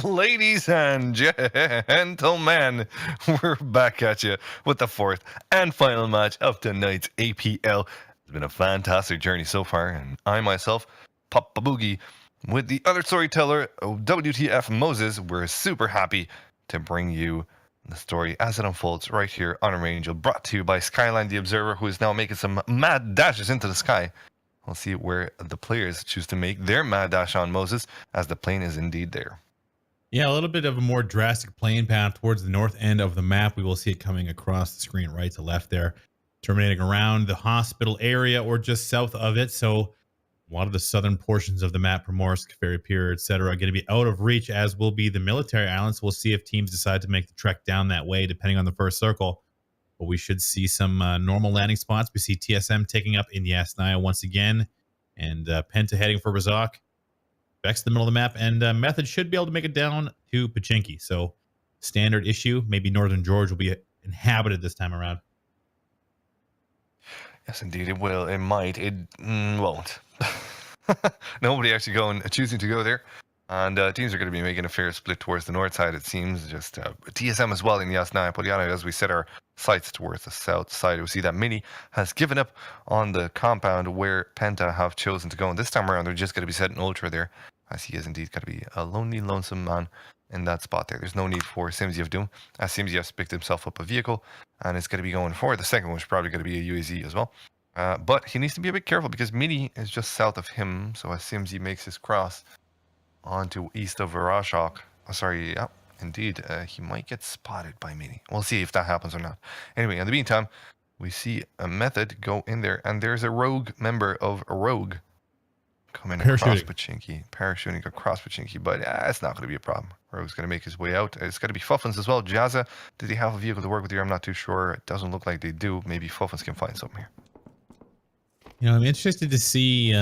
Ladies and gentlemen, we're back at you with the fourth and final match of tonight's APL. It's been a fantastic journey so far, and I myself, Papa Boogie, with the other storyteller, WTF Moses, we're super happy to bring you the story as it unfolds right here on our Angel, brought to you by Skyline the Observer, who is now making some mad dashes into the sky. We'll see where the players choose to make their mad dash on Moses, as the plane is indeed there. Yeah, a little bit of a more drastic plane path towards the north end of the map. We will see it coming across the screen right to left there, terminating around the hospital area or just south of it. So a lot of the southern portions of the map, Primorsk, Ferry Pier, etc., are going to be out of reach, as will be the military islands. We'll see if teams decide to make the trek down that way, depending on the first circle. But we should see some normal landing spots. We see TSM taking up in the Asnaya once again, and Penta heading for Razak. Vex the middle of the map, and Method should be able to make it down to Pachinki. So standard issue. Maybe Northern George will be inhabited this time around. Yes, indeed, it will. It might. It won't. Nobody actually choosing to go there. And teams are going to be making a fair split towards the north side, it seems. Just TSM as well in Yasnaya Polyana, as we set our sights towards the south side. We see that Mini has given up on the compound where Penta have chosen to go. And this time around, they're just going to be setting Ultra there, as he is indeed going to be a lonely, lonesome man in that spot there. There's no need for Simsy of Doom, as Simsy has picked himself up a vehicle, and is going to be going for the second one, which is probably going to be a UAZ as well. But he needs to be a bit careful, because Mini is just south of him. So as Simsy makes his cross onto east of Varashok. Oh, sorry, yeah, indeed. He might get spotted by Mini. We'll see if that happens or not. Anyway, in the meantime, we see a Method go in there, and there's a rogue member of a rogue coming across Pachinki. Parachuting across Pachinki, but it's not going to be a problem. Rogue's going to make his way out. It's going to be Fuffins as well. Jazza, did they have a vehicle to work with here? I'm not too sure. It doesn't look like they do. Maybe Fuffins can find something here. You know, I'm interested to see.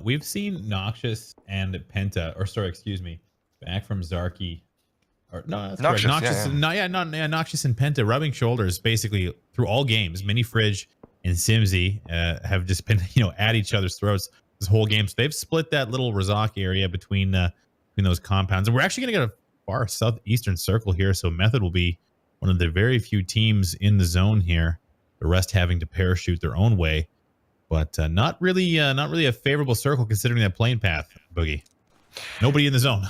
We've seen Noxious and Penta, or sorry, excuse me, back from Zarky. Or no, that's Noxious, Noxious and Penta rubbing shoulders basically through all games. Mini Fridge and Simsy have just been, at each other's throats this whole game. So they've split that little Razak area between those compounds, and we're actually going to get a far southeastern circle here. So Method will be one of the very few teams in the zone here. The rest having to parachute their own way. But not really a favorable circle considering that plane path, Boogie. Nobody in the zone.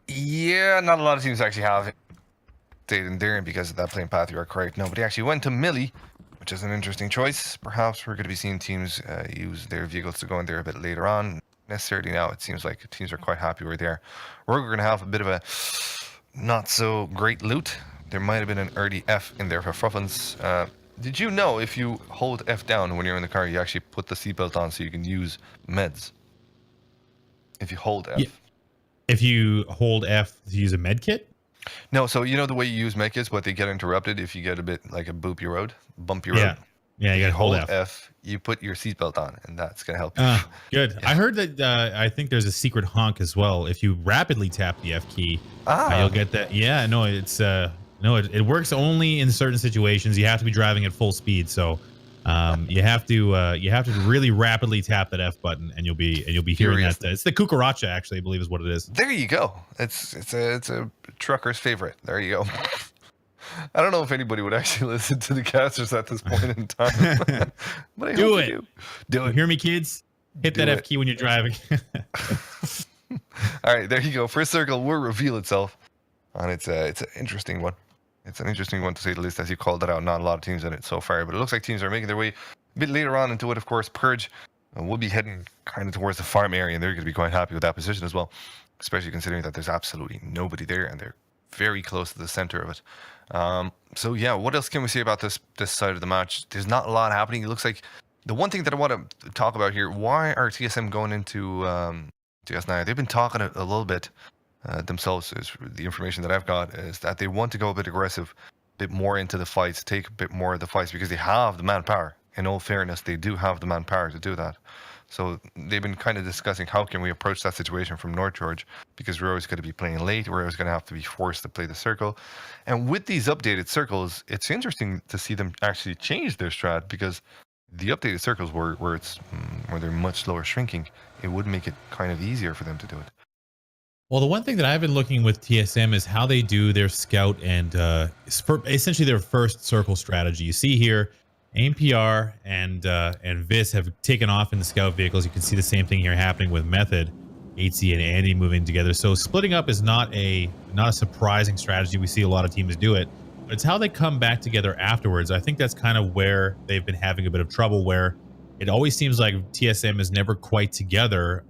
Yeah, not a lot of teams actually have stayed in there, and because of that plane path, you are correct. Nobody actually went to Millie, which is an interesting choice. Perhaps we're going to be seeing teams use their vehicles to go in there a bit later on. Necessarily now, it seems like teams are quite happy where they are. We're going to have a bit of a not so great loot. There might have been an early F in there for Fruffins. Did you know if you hold F down when you're in the car, you actually put the seatbelt on so you can use meds? If you hold F. Yeah. If you hold F to use a med kit? No, so you know the way you use med kits, but they get interrupted if you get a bit like a bumpy road. Yeah, you got to hold F. You put your seatbelt on, and that's going to help you. Good. Yeah. I heard that I think there's a secret honk as well. If you rapidly tap the F key, you'll get that. Yeah, no, it's... No, it works only in certain situations. You have to be driving at full speed, so you have to really rapidly tap that F button, and you'll be hearing that. It's the cucaracha, actually, I believe is what it is. There you go. It's a trucker's favorite. There you go. I don't know if anybody would actually listen to the casters at this point in time, but I do hope it. You do it. Hear me, kids? Hit that F key when you're driving. All right, there you go. First circle will reveal itself, and it's an interesting one. It's an interesting one to say the least, as you called it out. Not a lot of teams in it so far, but it looks like teams are making their way a bit later on into it. Of course, Purge will be heading kind of towards the farm area, and they're going to be quite happy with that position as well, especially considering that there's absolutely nobody there, and they're very close to the center of it. So yeah, what else can we say about this side of the match? There's not a lot happening. It looks like the one thing that I want to talk about here, why are TSM going into TS9? They've been talking a little bit themselves. Is the information that I've got is that they want to go a bit aggressive, a bit more into the fights, take a bit more of the fights, because they have the manpower. In all fairness, they do have the manpower to do that. So they've been kind of discussing how can we approach that situation from North George, because we're always going to be playing late. We're always going to have to be forced to play the circle. And with these updated circles, it's interesting to see them actually change their strat, because the updated circles where they're much slower shrinking, it would make it kind of easier for them to do it. Well, the one thing that I've been looking with TSM is how they do their scout and essentially their first circle strategy. You see here, APR and Vis have taken off in the scout vehicles. You can see the same thing here happening with Method, HC and Andy moving together. So splitting up is not a surprising strategy. We see a lot of teams do it, but it's how they come back together afterwards. I think that's kind of where they've been having a bit of trouble, where it always seems like TSM is never quite together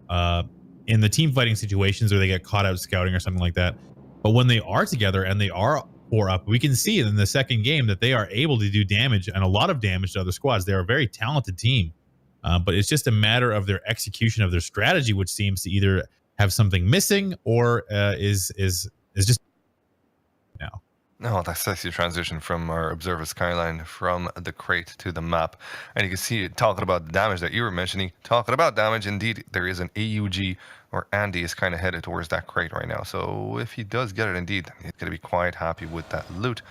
in the team fighting situations, or they get caught out scouting or something like that. But when they are together and they are 4 up, we can see in the second game that they are able to do damage, and a lot of damage to other squads. They're a very talented team, but it's just a matter of their execution of their strategy, which seems to either have something missing or is just now. No, that's sexy transition from our observer skyline from the crate to the map. And you can see it talking about the damage that you were mentioning. Talking about damage, indeed, there is an AUG, or Andy is kind of headed towards that crate right now. So if he does get it, indeed, he's going to be quite happy with that loot.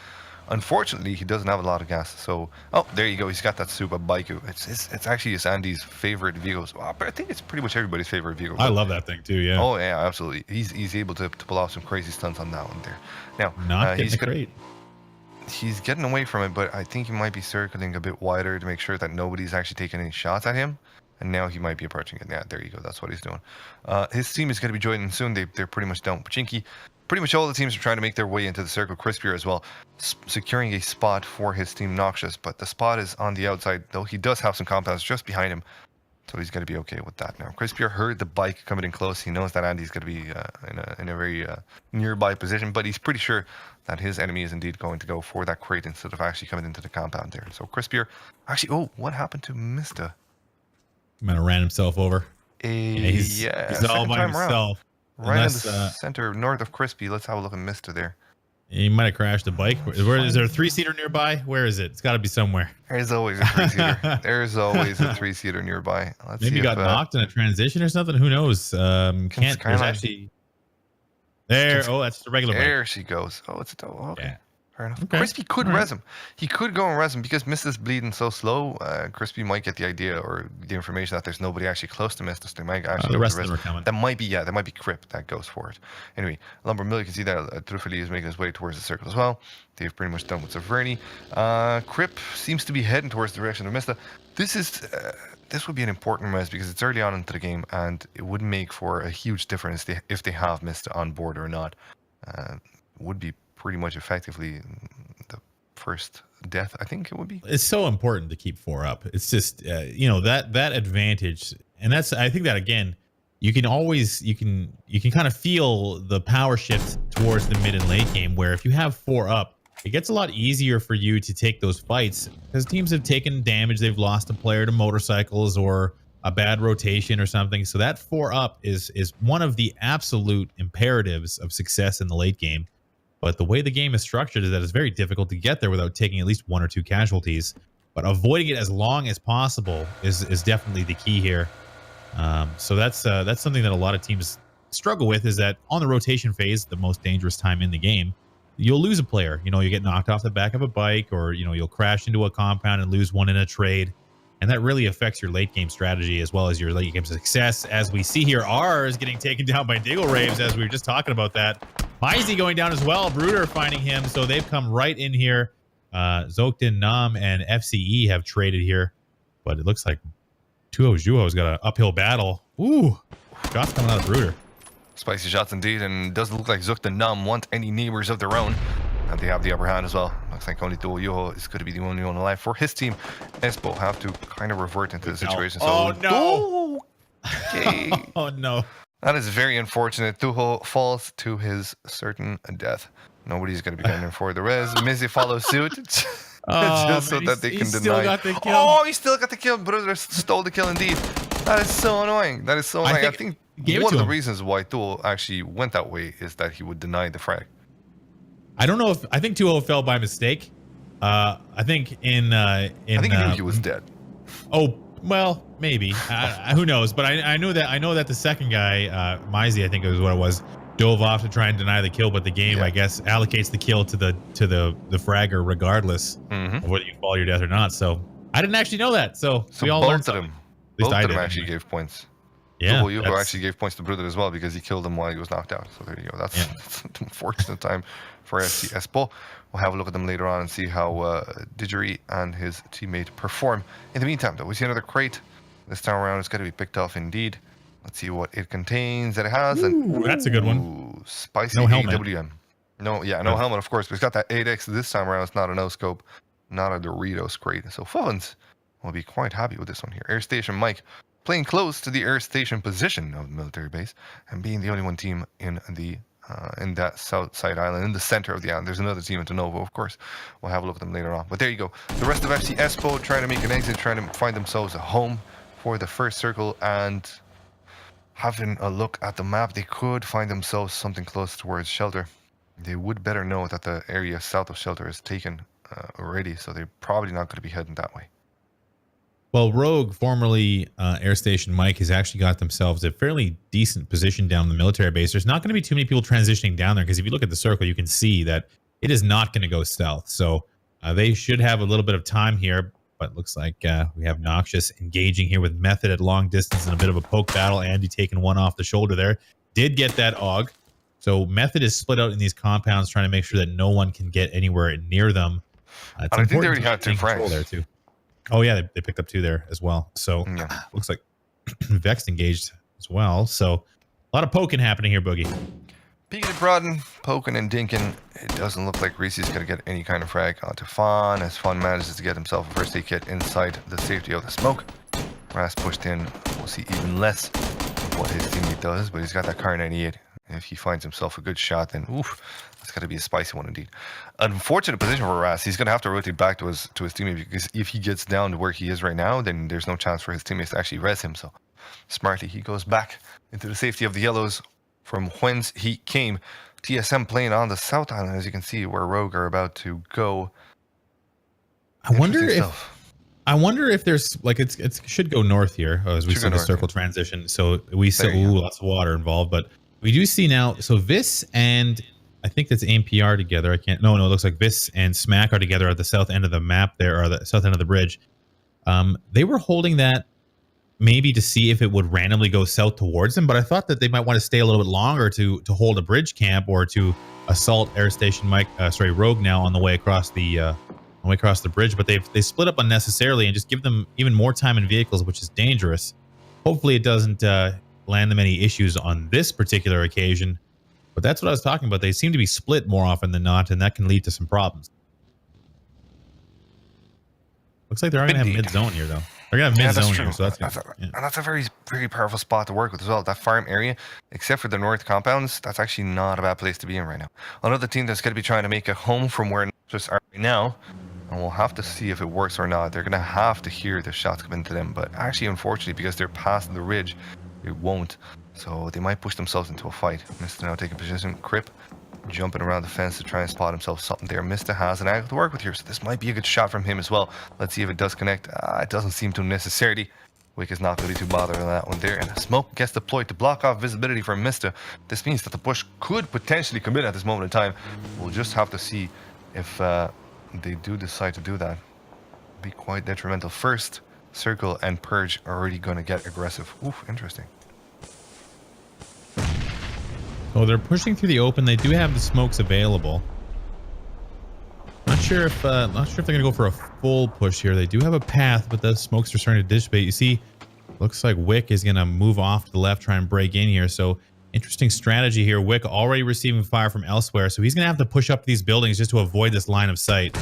Unfortunately, he doesn't have a lot of gas. So, oh, there you go. He's got that Super Baiku. It's actually Andy's favorite vehicle. But I think it's pretty much everybody's favorite vehicle. I love that thing too. Yeah. Oh yeah, absolutely. He's able to pull off some crazy stunts on that one there. Now, not getting great. He's getting away from it, but I think he might be circling a bit wider to make sure that nobody's actually taking any shots at him. And now he might be approaching it. Yeah, there you go. That's what he's doing. His team is going to be joining soon. They're pretty much done. Pachinki, pretty much all the teams are trying to make their way into the circle. Crispier as well, securing a spot for his team Noxious. But the spot is on the outside, though he does have some compounds just behind him. So he's going to be okay with that now. Crispier heard the bike coming in close. He knows that Andy's going to be in a very nearby position, but he's pretty sure that his enemy is indeed going to go for that crate instead of actually coming into the compound there. So Crispier, actually, oh, what happened to Mista? Might have ran himself over. He's all by himself. Right in the center, north of Crispy. Let's have a look at Mista there. He might have crashed a bike. Where is there a 3-seater nearby? Where is it? It's got to be somewhere. There's always a 3-seater. There's always a 3-seater nearby. Let's Maybe see got knocked in a transition or something. Who knows? There's actually there. Oh, that's the regular bike. There she goes. Oh, it's a double. Okay. Yeah. Fair enough. Okay. Crispy could res him. He could go and res him because Mista's bleeding so slow. Crispy might get the idea or the information that there's nobody actually close to Mista. So they might actually the rest of them are coming. That might be Crip that goes for it. Anyway, Lumber Mill, you can see that Truffali is making his way towards the circle as well. They've pretty much done with Severny. Crip seems to be heading towards the direction of Mista. This would be an important res because it's early on into the game and it would make for a huge difference if they have Mista on board or not. Would be pretty much effectively the first death, I think it would be. It's so important to keep 4 up. It's just that advantage, and that's, I think that again, you can kind of feel the power shift towards the mid and late game, where if you have 4 up, it gets a lot easier for you to take those fights because teams have taken damage. They've lost a player to motorcycles or a bad rotation or something. So that 4 up is one of the absolute imperatives of success in the late game. But the way the game is structured is that it's very difficult to get there without taking at least 1 or 2 casualties. But avoiding it as long as possible is definitely the key here. So that's something that a lot of teams struggle with, is that on the rotation phase, the most dangerous time in the game, you'll lose a player. You get knocked off the back of a bike, or you'll crash into a compound and lose one in a trade. And that really affects your late game strategy as well as your late game success. As we see here, R is getting taken down by Diggle Raves, as we were just talking about that. Mizey going down as well. Bruder finding him. So they've come right in here. Zokden, Nam, and FCE have traded here. But it looks like Tuho Juho's got an uphill battle. Ooh, shots coming out of Bruder. Spicy shots indeed, and doesn't look like Zokden Nam want any neighbors of their own. And they have the upper hand as well. Looks like only Tuho Juho is going to be the only one alive for his team. Espo have to kind of revert into the situation. Oh, so, no. Okay. Oh, no. That is very unfortunate. Tuho falls to his certain death. Nobody's going to be gunning for the res. Mizzy follows suit. Just so that they can deny. Got the kill. Oh, he still got the kill. Brother stole the kill indeed. That is so annoying. That is so annoying. I think one of the reasons why Tuho actually went that way is that he would deny the frag. I don't know if I think Tuho fell by mistake. I think I think he knew he was dead. Oh, well, maybe. Who knows? But I know that the second guy, Mizey, I think it was what it was, dove off to try and deny the kill, but the game, I guess, allocates the kill to the fragger regardless of whether you fall your death or not. So I didn't actually know that. So we all learned both of them. Both of them actually gave points. Yeah, Yugo actually gave points to Brother as well because he killed him while he was knocked out. So there you go. That's, that's an unfortunate time for FC Espoo. We'll have a look at them later on and see how Didgery and his teammate perform. In the meantime, though, we see another crate. This time around, it's got to be picked off indeed. Let's see what it contains that it has. Ooh, that's a good one. Spicy no helmet. AWM. No helmet, of course, but it's got that 8X this time around. It's not a no-scope, not a Doritos crate. So Fubbins will be quite happy with this one here. Air Station Mike playing close to the air station position of the military base and being the only one team in the in that south side island, in the center of the island. There's another team in Tenovo, of course. We'll have a look at them later on. But there you go. The rest of FC Espoo trying to make an exit, trying to find themselves a home for the first circle, and having a look at the map, they could find themselves something close towards shelter. They would better know that the area south of shelter is taken already, so they're probably not going to be heading that way. Well, Rogue, formerly Air Station Mike, has actually got themselves a fairly decent position down in the military base. There's not going to be too many people transitioning down there because if you look at the circle, you can see that it is not going to go south. So they should have a little bit of time here, but looks like we have Noxious engaging here with Method at long distance in a bit of a poke battle. Andy taking one off the shoulder there. Did get that AUG. So Method is split out in these compounds, trying to make sure that no one can get anywhere near them. And I think they already had 2 frags there too. Oh yeah, they picked up 2 there as well. So looks like Vexed engaged as well. So a lot of poking happening here, Boogie. Peeking and prodding, poking and dinking. It doesn't look like Reese's going to get any kind of frag onto Fawn, as Fawn manages to get himself a first aid kit inside the safety of the smoke. Ras pushed in. We'll see even less of what his teammate does, but he's got that Car 98. If he finds himself a good shot, then oof, that's got to be a spicy one indeed. Unfortunate position for Ras. He's going to have to rotate back to his teammate, because if he gets down to where he is right now, then there's no chance for his teammates to actually res him. So smartly, he goes back into the safety of the yellows from whence he came. TSM playing on the south island, as you can see, where Rogue are about to go. I wonder if there's like it should go north here as we see the circle transition. So we see lots of water involved, but we do see now. So Vis and I think that's APR together. I can't. No, it looks like Vis and Smack are together at the south end of the map. There, or the south end of the bridge. They were holding that maybe to see if it would randomly go south towards them, but I thought that they might want to stay a little bit longer to hold a bridge camp or to assault Air Station Rogue now on the way across the bridge. But they split up unnecessarily and just give them even more time in vehicles, which is dangerous. Hopefully it doesn't land them any issues on this particular occasion. But that's what I was talking about. They seem to be split more often than not, and that can lead to some problems. Looks like they're going to have mid-zone here, though. They're going to have mid-zone here, so and that's a very, very powerful spot to work with as well. That farm area, except for the north compounds, that's actually not a bad place to be in right now. Another team that's going to be trying to make a home from where Noxious are right now, and we'll have to see if it works or not. They're going to have to hear the shots come into them, but actually, unfortunately, because they're past the ridge, it won't. So they might push themselves into a fight. Mr. now taking position. Crip jumping around the fence to try and spot himself something there. Mr. has an angle to work with here, so this might be a good shot from him as well. Let's see if it does connect. It doesn't seem to necessarily. Wick is not really too bothered on that one there, and a smoke gets deployed to block off visibility from Mr. This means that the push could potentially commit at this moment in time. We'll just have to see if they do decide to do that. Be quite detrimental. First Circle and Purge are already going to get aggressive. Oof, interesting. Oh, they're pushing through the open. They do have the smokes available. Not sure if they're going to go for a full push here. They do have a path, but the smokes are starting to dissipate. You see, looks like Wick is going to move off to the left, try and break in here. So interesting strategy here. Wick already receiving fire from elsewhere, so he's going to have to push up these buildings just to avoid this line of sight.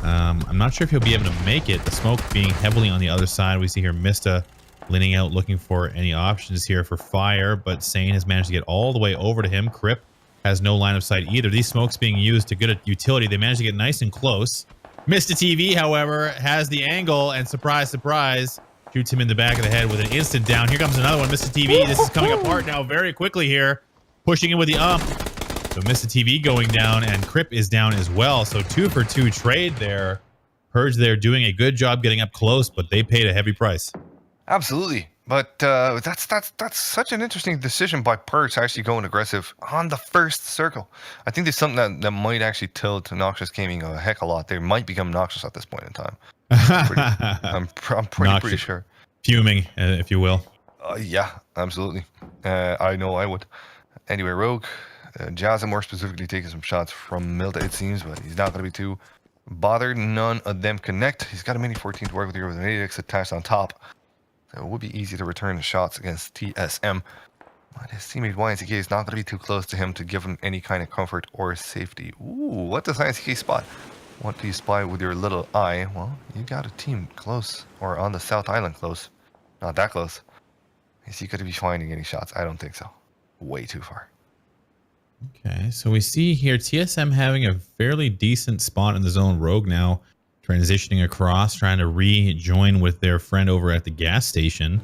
I'm not sure if he'll be able to make it. The smoke being heavily on the other side. We see here Mista leaning out, looking for any options here for fire, but Sane has managed to get all the way over to him. Crip has no line of sight either. These smokes being used to good at utility. They managed to get nice and close. Mr. TV, however, has the angle, and surprise, surprise, shoots him in the back of the head with an instant down. Here comes another one. Mr. TV, this is coming apart now very quickly here. Pushing in with the ump. So Mr. TV going down, and Crip is down as well. So 2 for 2 trade there. Purge there doing a good job getting up close, but they paid a heavy price. Absolutely, but that's such an interesting decision by Purge to actually going aggressive on the first circle. I think there's something that might actually tilt Noxious Gaming a heck of a lot. They might become Noxious at this point in time. I'm pretty sure. Fuming, if you will. Yeah, absolutely. I know I would. Anyway, Rogue, Jazza more specifically taking some shots from Milta, it seems, but he's not going to be too bothered. None of them connect. He's got a Mini 14 to work with here with an 8x attached on top. So it would be easy to return the shots against TSM. But his teammate YNCK is not going to be too close to him to give him any kind of comfort or safety. Ooh, what does YNCK spot? What do you spy with your little eye? Well, you got a team close, or on the South Island close. Not that close. Is he going to be finding any shots? I don't think so. Way too far. Okay, so we see here TSM having a fairly decent spot in the zone. Rogue now transitioning across, trying to rejoin with their friend over at the gas station.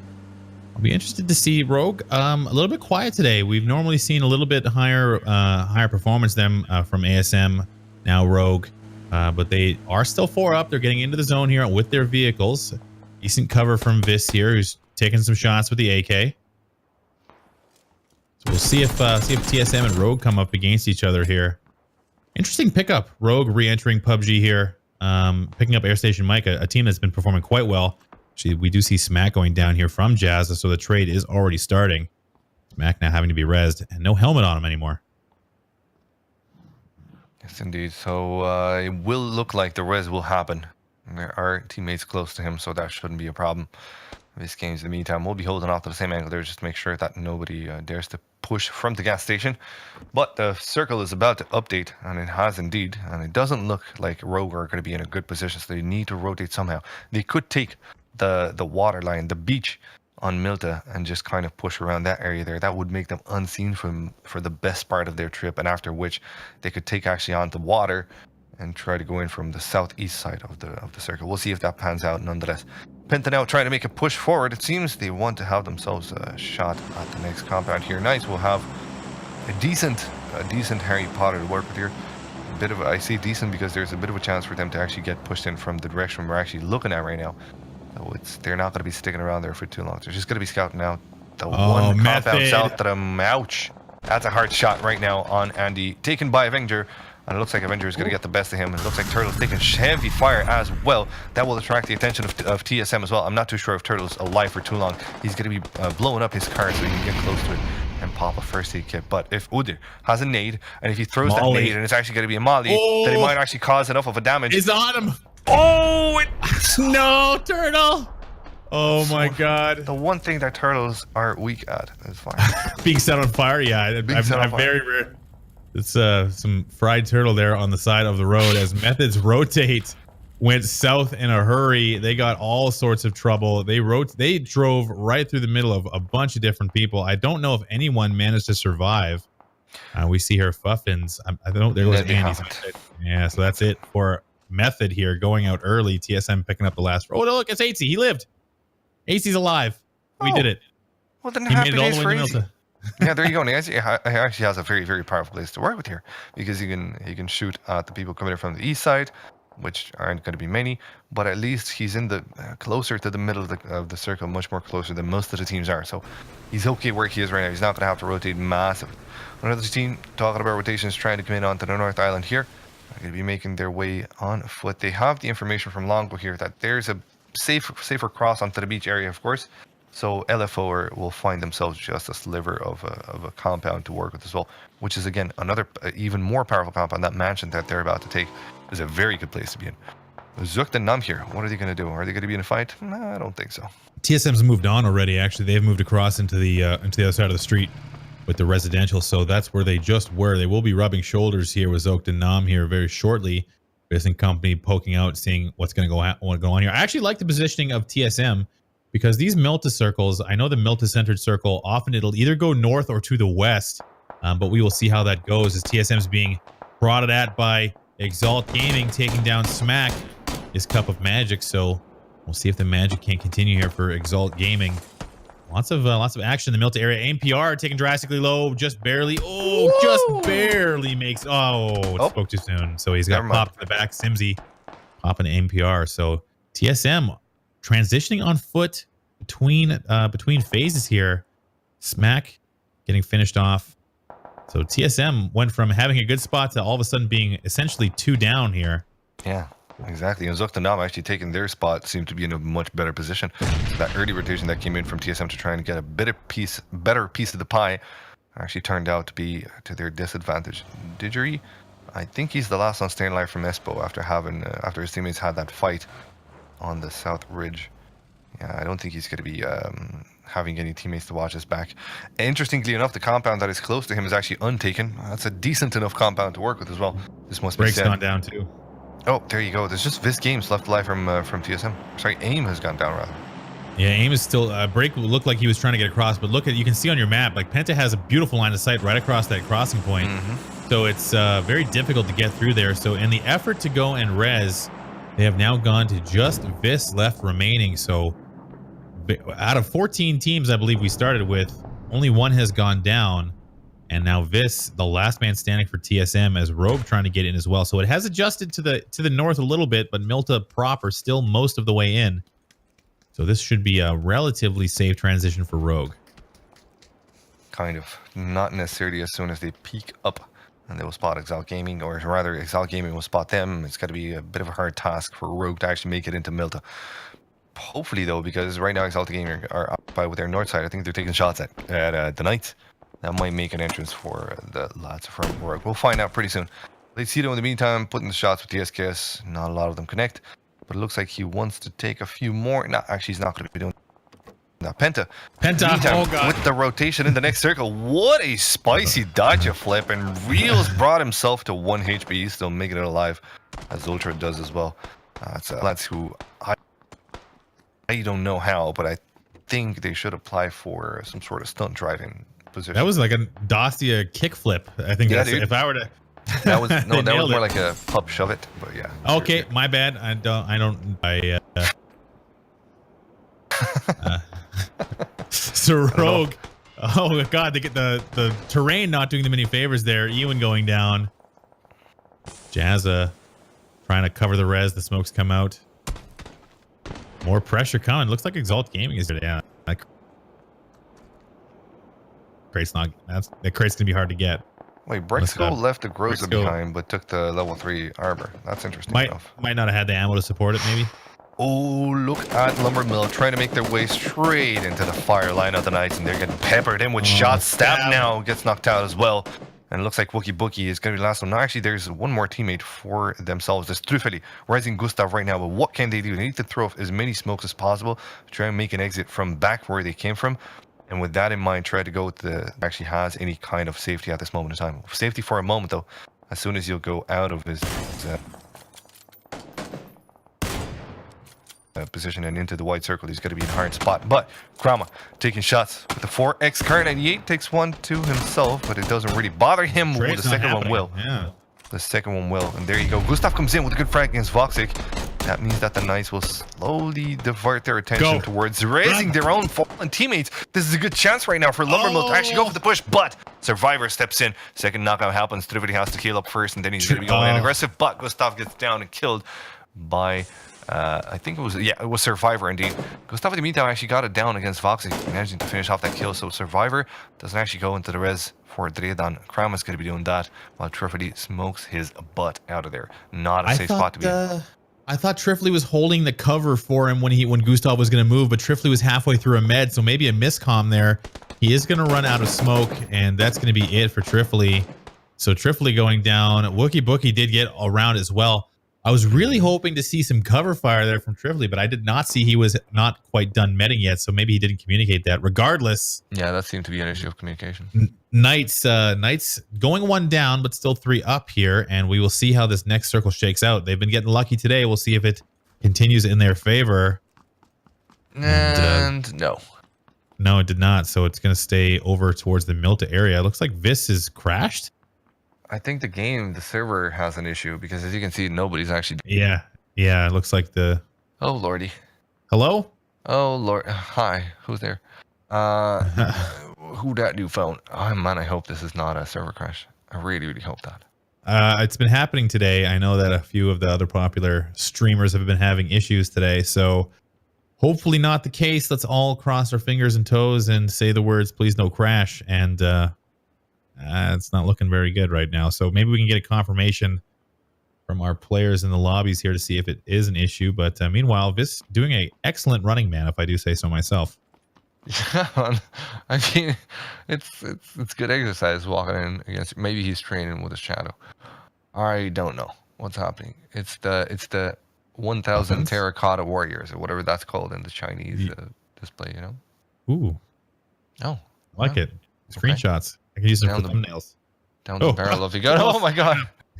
I'll be interested to see Rogue a little bit quiet today. We've normally seen a little bit higher performance than from ASM, now Rogue, but they are still 4 up. They're getting into the zone here with their vehicles. Decent cover from Vis here, who's taking some shots with the AK. So we'll see if TSM and Rogue come up against each other here. Interesting pickup. Rogue re-entering PUBG here, picking up Air Station Mike, a team that's been performing quite well. Actually, we do see Smack going down here from Jazza, so the trade is already starting. Smack now having to be rezzed, and no helmet on him anymore. Yes, indeed. So it will look like the res will happen. There are teammates close to him, so that shouldn't be a problem. This game's in the meantime, we'll be holding off to the same angle there just to make sure that nobody dares to push from the gas station. But the circle is about to update, and it has indeed. And it doesn't look like Rogue are going to be in a good position, so they need to rotate somehow. They could take the water line, the beach on Milta, and just kind of push around that area there. That would make them unseen for the best part of their trip, and after which they could take actually on the water and try to go in from the southeast side of the circle. We'll see if that pans out nonetheless. Penta now trying to make a push forward. It seems they want to have themselves a shot at the next compound here. Nice, we'll have a decent Harry Potter to work with here. A bit of I say decent because there's a bit of a chance for them to actually get pushed in from the direction we're actually looking at right now. So they're not going to be sticking around there for too long. They're just going to be scouting out the one compound south of them. Ouch. That's a hard shot right now on Andy. Taken by Avenger. And it looks like Avenger is going to get the best of him. And it looks like Turtle's taking heavy fire as well. That will attract the attention of TSM as well. I'm not too sure if Turtle's alive for too long. He's going to be blowing up his car so he can get close to it and pop a first aid kit. But if Udir has a nade, and if he throws that nade and it's actually going to be a molly, then it might actually cause enough of a damage. He's on him. Oh! No, Turtle! Oh my God. The one thing that Turtles are weak at is fire. Being set on fire? Yeah, I'm very rare. It's some fried turtle there on the side of the road as Methods rotate went south in a hurry. They got all sorts of trouble. They drove right through the middle of a bunch of different people. I don't know if anyone managed to survive. We see here Fuffins. I don't. There goes Andy. Yeah, so that's it for Method here going out early. TSM picking up the last. Oh no, look, it's AC. He lived. AC's alive. We did it. Well, then he made it all the way to Milta. Yeah, there you go. He actually has a very, very powerful place to work with here because he can shoot at the people coming in from the east side, which aren't going to be many, but at least he's in the closer to the middle of the circle, much more closer than most of the teams are. So he's okay where he is right now. He's not going to have to rotate massively. Another team talking about rotations trying to come in onto the North Island here. They're going to be making their way on foot. They have the information from Longbow here that there's a safer cross onto the beach area, of course. So LFO will find themselves just a sliver of a compound to work with as well, which is, again, another even more powerful compound. That mansion that they're about to take is a very good place to be in. Zucht and Num here, what are they going to do? Are they going to be in a fight? No, I don't think so. TSM's moved on already, actually. They've moved across into the other side of the street with the residential, so that's where they just were. They will be rubbing shoulders here with Zucht and Nam here very shortly. Business company poking out, seeing what's going to go on here. I actually like the positioning of TSM, because these Milta circles, I know the Milta centered circle, often it'll either go north or to the west, but we will see how that goes as TSM's being prodded at by Exalt Gaming, taking down Smack, his cup of magic. So we'll see if the magic can continue here for Exalt Gaming. Lots of action in the Milta area. APR taking drastically low, just barely. Oh, woo! Just barely makes. Spoke too soon. So he's got popped in the back. Simsy popping APR. So TSM transitioning on foot between phases here. Smack getting finished off. So TSM went from having a good spot to all of a sudden being essentially 2 down here. Yeah. Exactly, and Zuchtanam actually taking their spot seemed to be in a much better position. So that early rotation that came in from TSM to try and get a better piece of the pie actually turned out to be to their disadvantage. Didgery, I think he's the last one staying alive from Espo after his teammates had that fight on the South Ridge. Yeah, I don't think he's going to be having any teammates to watch his back. Interestingly enough, the compound that is close to him is actually untaken. That's a decent enough compound to work with as well. This must be Break's said. gone down too. Oh, there you go. There's just Vis Games left alive from TSM. Sorry, AIM has gone down rather. Yeah, AIM is still Break looked like he was trying to get across, but look at you can see on your map like Penta has a beautiful line of sight right across that crossing point. So it's very difficult to get through there. So in the effort to go and res, they have now gone to just Vis left remaining. So out of 14 teams, I believe we started with, only one has gone down. And now Vis, the last man standing for TSM, as Rogue trying to get in as well. So it has adjusted to the north a little bit, but Milta proper still most of the way in. So this should be a relatively safe transition for Rogue. Kind of. Not necessarily as soon as they peak up and they will spot Exalt Gaming, or rather Exalt Gaming will spot them. It's got to be a bit of a hard task for Rogue to actually make it into Milta. Hopefully though, because right now Exalt Gaming are up by with their north side. I think they're taking shots at the Knights. That might make an entrance for the lads from Rogue. We'll find out pretty soon. Let's see though in the meantime, putting the shots with the SKS. Not a lot of them connect, but it looks like he wants to take a few more. No, actually he's not going to be doing that. Penta, meantime, oh God. With the rotation in the next circle. What a spicy dodge flip, and Reels brought himself to 1 HP, still making it alive, as Ultra does as well. It's lads who I don't know how, but I think they should apply for some sort of stunt driving position. That was like a Dacia kickflip. I think Yeah, that's, dude. if I were to That was no, that was more it. like a pub shove it, but yeah. Okay, my bad. So Rogue. Oh God, they get the terrain not doing them any favors there. Ewan going down. Jazza trying to cover the res. The smokes come out. More pressure coming. Looks like Exalt Gaming is there. Yeah. That crate's gonna be hard to get. Wait, Brexco left the Groza behind, but took the level 3 arbor. That's interesting enough. Might not have had the ammo to support it, maybe. Oh, look at Lumber Mill trying to make their way straight into the fire line of the Knights, and they're getting peppered in with shots. Stab now gets knocked out as well. And it looks like Wookie Bookie is going to be the last one. No, actually, there's one more teammate for themselves. There's Truffeli rising Gustav right now. But what can they do? They need to throw as many smokes as possible to try and make an exit from back where they came from. And with that in mind, try to go with the actually has any kind of safety at this moment in time. Safety for a moment, though. As soon as you'll go out of his position and into the wide circle, he's going to be in a hard spot. But Krama taking shots with the 4x Kar 98 takes one to himself, but it doesn't really bother him. The second one will. Yeah. The second one will. And there you go. Gustav comes in with a good frag against Voxic. That means that the Knights will slowly divert their attention towards raising their own fallen teammates. This is a good chance right now for Lumbermill to actually go for the push, but Survivor steps in. Second knockout happens. Trividi has to heal up first, and then he's going to be going in aggressive, but Gustav gets down and killed by... I think it was Survivor indeed. Gustav in the meantime actually got it down against Voxic, managing to finish off that kill. So Survivor doesn't actually go into the res for Dredan. Krama's going to be doing that while Truffedy smokes his butt out of there. Not a safe spot to be. I thought Trifley was holding the cover for him when Gustav was going to move, but Trifley was halfway through a med, so maybe a miscomm there. He is going to run out of smoke, and that's going to be it for Trifley. So Trifley going down. Wookie Bookie did get around as well. I was really hoping to see some cover fire there from Trifley, but I did not see he was not quite done medding yet, so maybe he didn't communicate that. Regardless, yeah, that seemed to be an issue of communication. Knights going one down, but still 3 up here, and we will see how this next circle shakes out. They've been getting lucky today. We'll see if it continues in their favor. And no. No, it did not, so it's going to stay over towards the Milta area. It looks like Vis is crashed. I think the server has an issue because as you can see, nobody's actually... Yeah, it looks like the... Oh, lordy. Hello? Oh, Lord. Hi, who's there? Who that new phone? Oh, man, I hope this is not a server crash. I really, really hope that. It's been happening today. I know that a few of the other popular streamers have been having issues today, so hopefully not the case. Let's all cross our fingers and toes and say the words, please no crash, and... it's not looking very good right now. So maybe we can get a confirmation from our players in the lobbies here to see if it is an issue. But meanwhile, Vis doing a excellent running man, if I do say so myself. Yeah, I mean, it's good exercise walking in against. Maybe he's training with a shadow. I don't know what's happening. It's the 1,000 terracotta warriors or whatever that's called in the Chinese display. You know. Ooh. Oh, I like it. Screenshots. I can use them for thumbnails. Down the barrel of you go. Oh my god.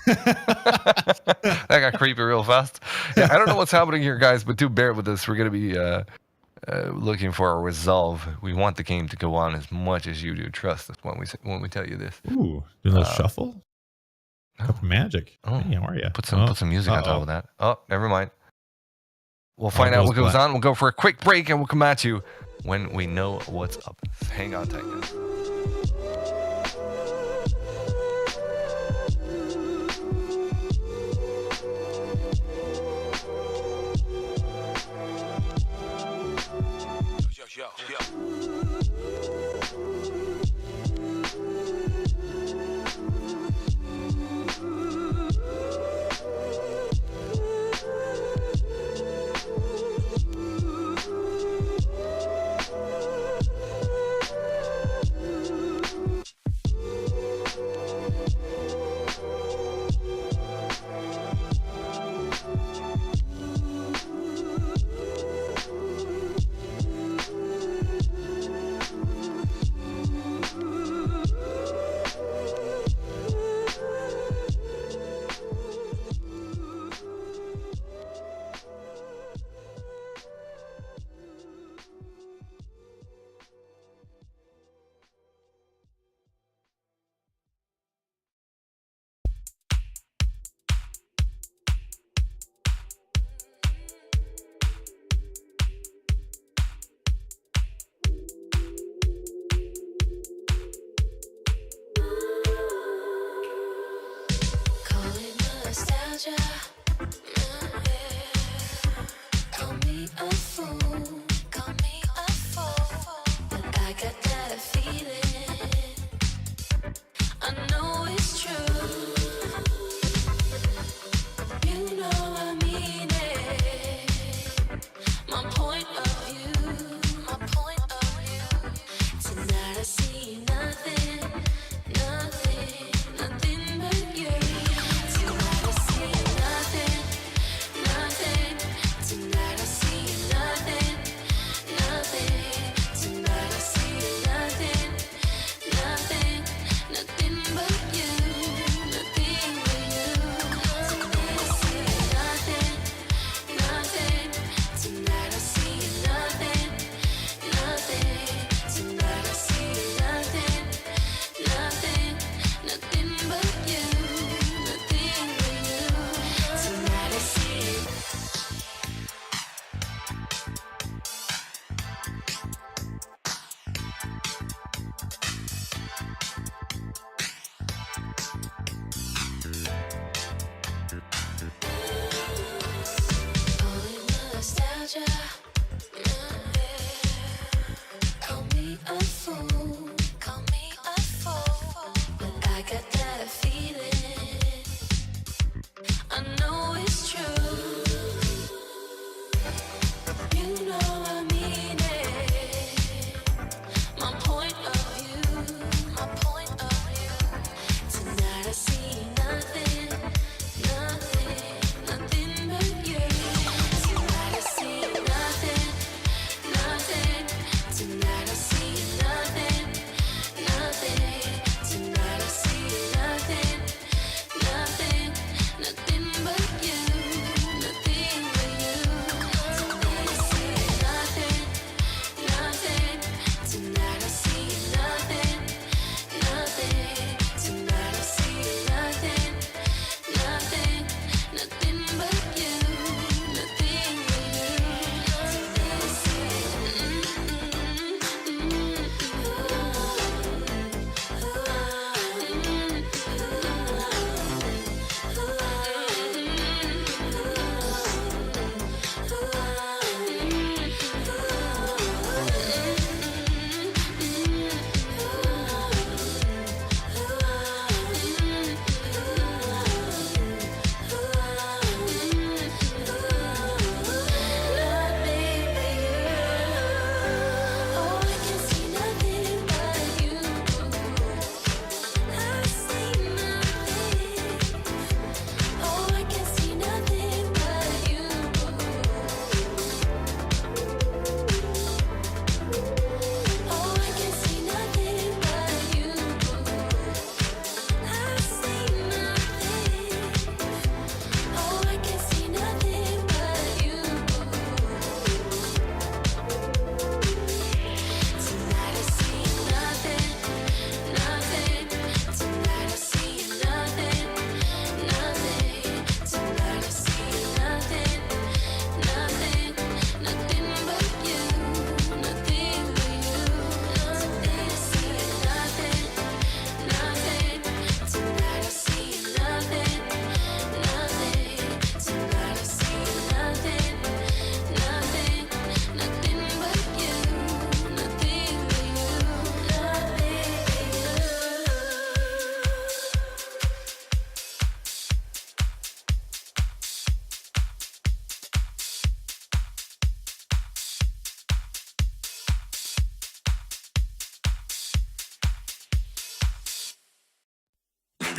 That got creepy real fast. Yeah, I don't know what's happening here, guys, but do bear with us. We're gonna be looking for a resolve. We want the game to go on as much as you do. Trust us when we tell you this. Ooh, do a little shuffle. Cup of magic. Oh, hey, how are you? Put some music on top of that. Oh, never mind. We'll find out what goes on. We'll go for a quick break and we'll come at you when we know what's up. Hang on tight, guys.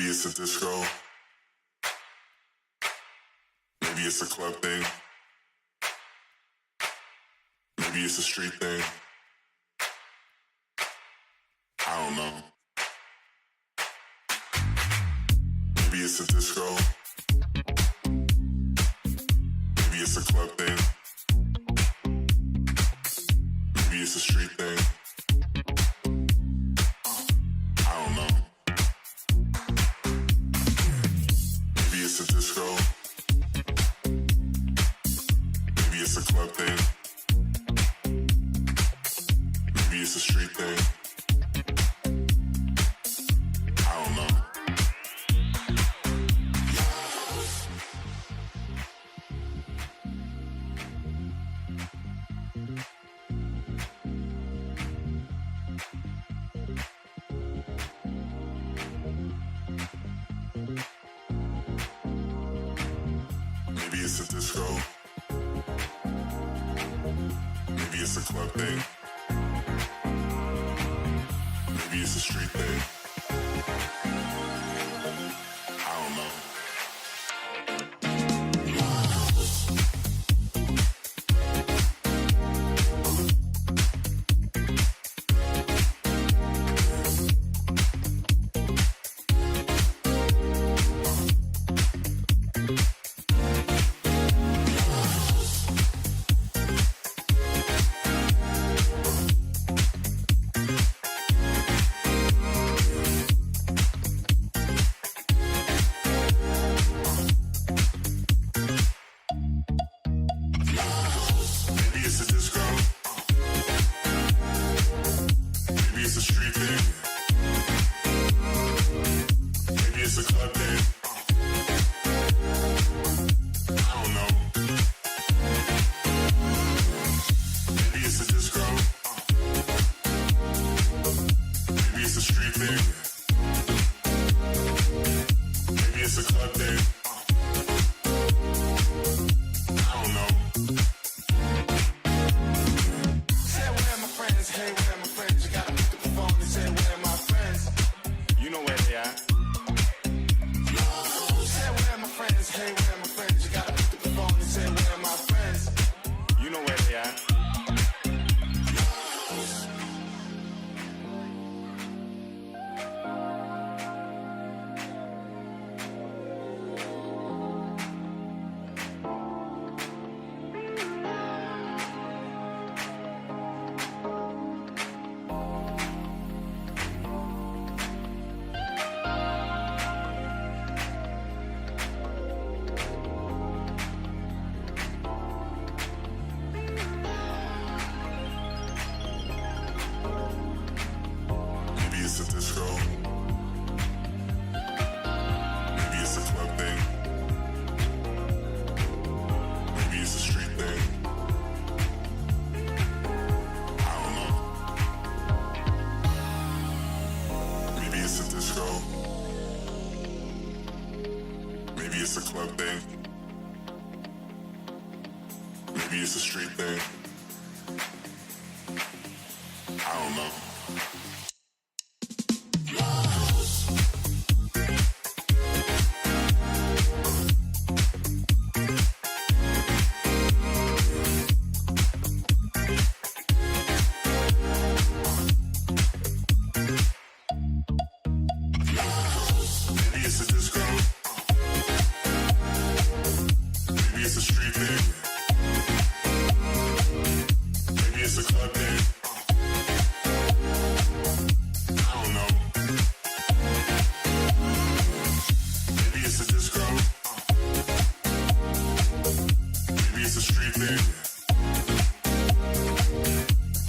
Maybe it's a disco. Maybe it's a club thing. Maybe it's a street thing. I don't know. Maybe it's a disco. Maybe it's a club thing. Maybe it's a street thing. I don't know. Maybe it's a disco. Maybe it's a club thing. Maybe it's a street thing. I don't know. Maybe it's a disco. Maybe it's a club thing. Maybe it's a street thing. I don't know. Maybe it's a disco. Maybe it's a street thing. Maybe it's a club thing. I don't know. Maybe it's a disco. Maybe it's a street thing. Maybe it's a club thing. I don't know. Say where my friends, hey where my friends, you gotta pick up the phone and say where my friends, you know where they at. Say where my friends, hey where my friends, you gotta pick up the phone and say where my friends, you know where they at. Maybe it's a disco. Maybe it's a club thing. Maybe it's a street thing. I don't know. Maybe it's a disco. Maybe it's a club thing. Maybe it's a street thing. I don't know. Maybe it's a disco. Maybe it's a street thing. Maybe it's a club thing. I don't know. Maybe it's a disco. Maybe it's a street thing.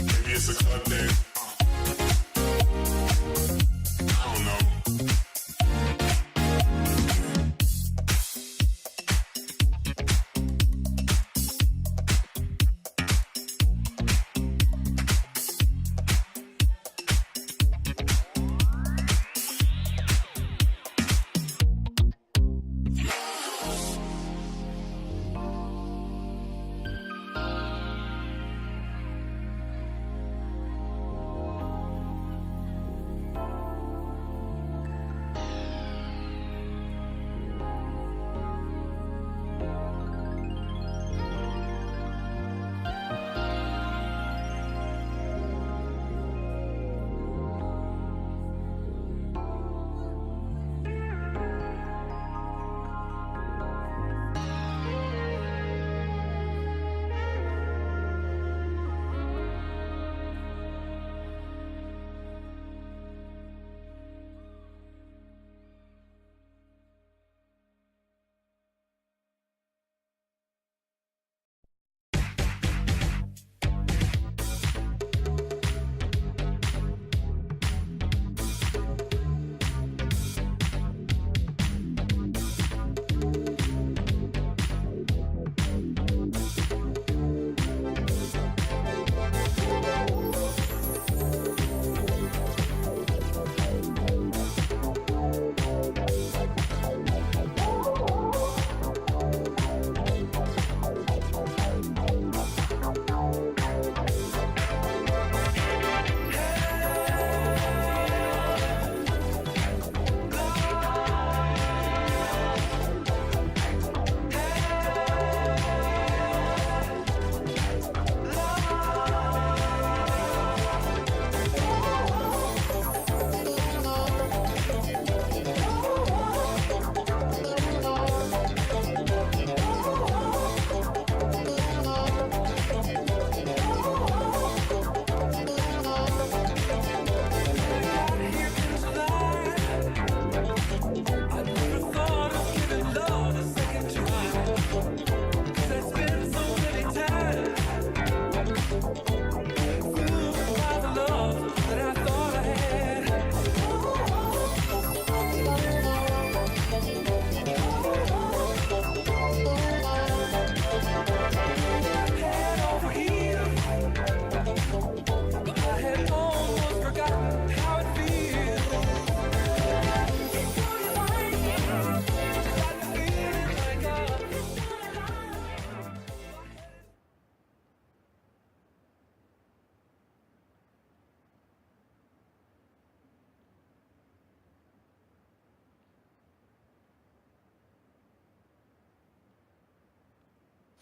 Maybe it's a club thing. I don't know.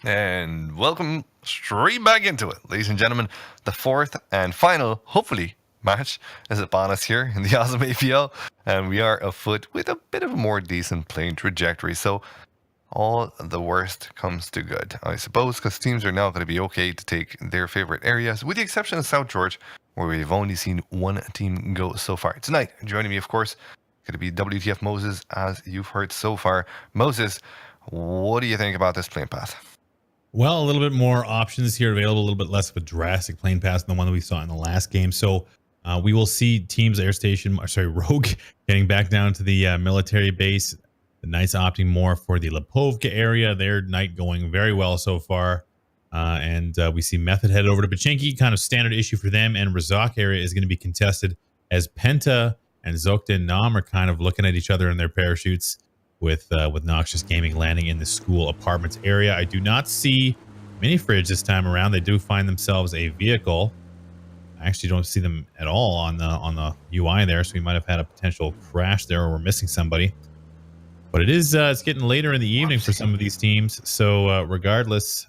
And welcome straight back into it, ladies and gentlemen. The fourth and final, hopefully, match is upon us here in the auzom APL, and we are afoot with a bit of a more decent playing trajectory. So all the worst comes to good, I suppose, because teams are now going to be okay to take their favorite areas, with the exception of South George, where we've only seen one team go so far. Tonight, joining me, of course, going to be WTF Moses, as you've heard so far. Moses, what do you think about this playing path? Well, a little bit more options here available, a little bit less of a drastic playing path than the one that we saw in the last game. So we will see teams Rogue getting back down to the military base. The Knights opting more for the Lipovka area. Their Knight going very well so far. And we see Method headed over to Pachinki, kind of standard issue for them. And Razak area is going to be contested as Penta and Zokta and Nam are kind of looking at each other in their parachutes, with Noxious Gaming landing in the school apartments area. I do not see Mini Fridge this time around. They do find themselves a vehicle. I actually don't see them at all on the UI there, so we might have had a potential crash there, or we're missing somebody. But it is it's getting later in the evening for some of these teams, so regardless,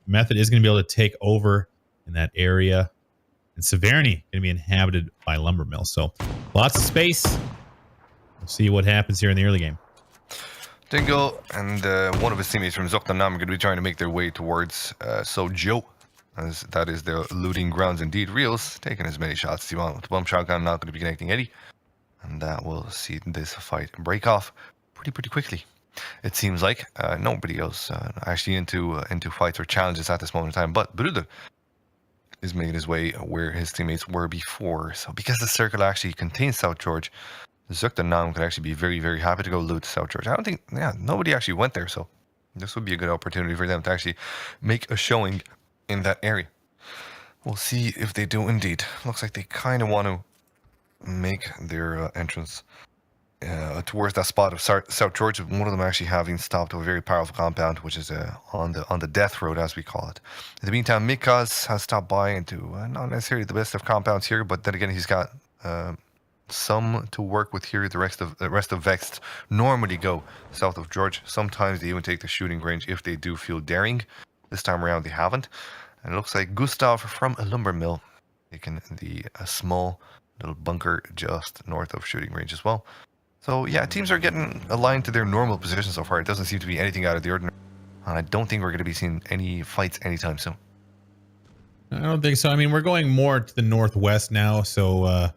Method is going to be able to take over in that area, and Severny going to be inhabited by Lumber Mill. So lots of space. We'll see what happens here in the early game. Dingo and one of his teammates from Zokta Nam are going to be trying to make their way towards Sojo, as that is their looting grounds indeed. Reels taking as many shots as you want with the bump shotgun, not going to be connecting Eddie, and that will see this fight break off pretty quickly. It seems like nobody else actually into fights or challenges at this moment in time, but Bruder is making his way where his teammates were before. So because the circle actually contains South George, Zokta Nam could actually be very happy to go loot South George. I don't think, nobody actually went there, so this would be a good opportunity for them to actually make a showing in that area. We'll see if they do indeed. Looks like they kind of want to make their entrance towards that spot of South George, one of them actually having stopped a very powerful compound, which is on the death road, as we call it. In the meantime, Mikaz has stopped by into not necessarily the best of compounds here, but then again, he's got some to work with here. The rest of Vexed normally go south of George. Sometimes they even take the shooting range if they do feel daring. This time around they haven't. And it looks like Gustav from a lumber mill taking the small little bunker just north of shooting range as well. So yeah, teams are getting aligned to their normal position so far. It doesn't seem to be anything out of the ordinary. I don't think we're going to be seeing any fights anytime soon. I don't think so. I mean, we're going more to the northwest now, so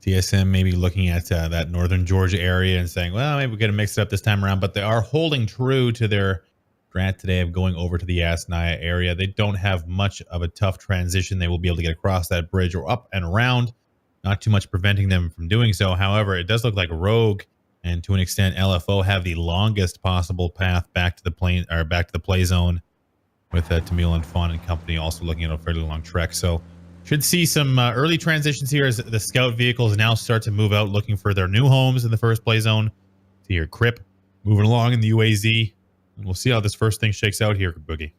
TSM maybe looking at that northern Georgia area and saying, well, maybe we're going to mix it up this time around. But they are holding true to their strat today of going over to the Asnaya area. They don't have much of a tough transition. They will be able to get across that bridge or up and around. Not too much preventing them from doing so. However, it does look like Rogue and to an extent LFO have the longest possible path back to the plane, or back to the play zone, with Tamil and Fawn and company also looking at a fairly long trek. So should see some early transitions here as the scout vehicles now start to move out looking for their new homes in the first play zone. See your Crip moving along in the UAZ. And we'll see how this first thing shakes out here, Boogie.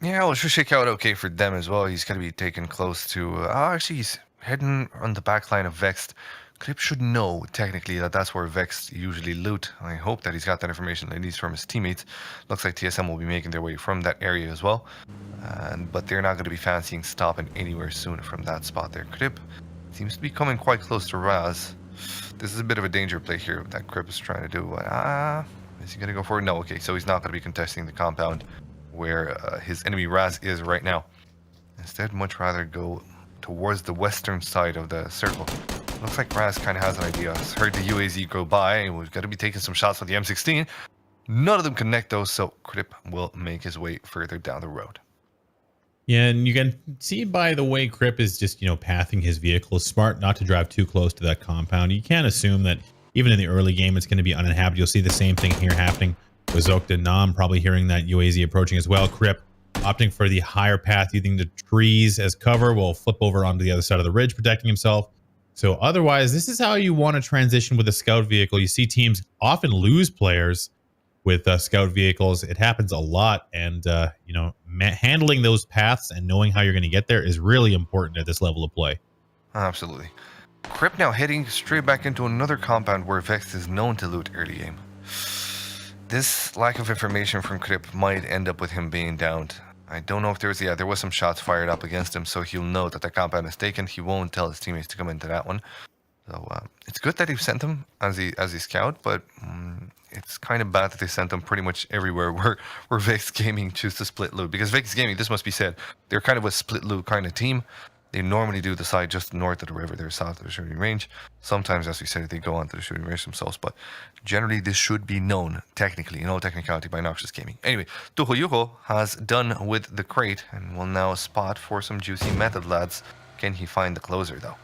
Yeah, well, it should shake out okay for them as well. He's going to be taken close to... actually, he's heading on the back line of Vexed. Crip should know, technically, that that's where Vexed usually loot. I hope that he's got that information, at least from his teammates. Looks like TSM will be making their way from that area as well. But they're not going to be fancying stopping anywhere soon from that spot there. Crip seems to be coming quite close to Raz. This is a bit of a danger play here that Crip is trying to do. Is he going to go for it? No, okay, so he's not going to be contesting the compound where his enemy Raz is right now. Instead, much rather go towards the western side of the circle. Looks like Raz kind of has an idea. He's heard the UAZ go by, and we've got to be taking some shots with the M16. None of them connect those, so Crip will make his way further down the road. Yeah, and you can see by the way Crip is just, pathing his vehicle. Smart not to drive too close to that compound. You can't assume that even in the early game it's going to be uninhabited. You'll see the same thing here happening with Zokta Nam, probably hearing that UAZ approaching as well. Crip opting for the higher path, using the trees as cover, will flip over onto the other side of the ridge, protecting himself. So otherwise, this is how you want to transition with a scout vehicle. You see teams often lose players with scout vehicles. It happens a lot, and handling those paths and knowing how you're going to get there is really important at this level of play. Absolutely. Crip now heading straight back into another compound where Vex is known to loot early game. this lack of information from Krip might end up with him being downed. I don't know if there was some shots fired up against him, so he'll know that the compound is taken. He won't tell his teammates to come into that one. So it's good that he sent him as he scout, but it's kind of bad that they sent him pretty much everywhere where Vex Gaming choose to split loot. Because Vex Gaming, this must be said, they're kind of a split loot kind of team. They normally do the side just north of the river. They're south of the shooting range. Sometimes, as we said, they go onto the shooting range themselves. But generally, this should be known technically, in all technicality, by Noxious Gaming. Anyway, Tuhoyuko has done with the crate and will now spot for some juicy method, lads. Can he find the closer, though?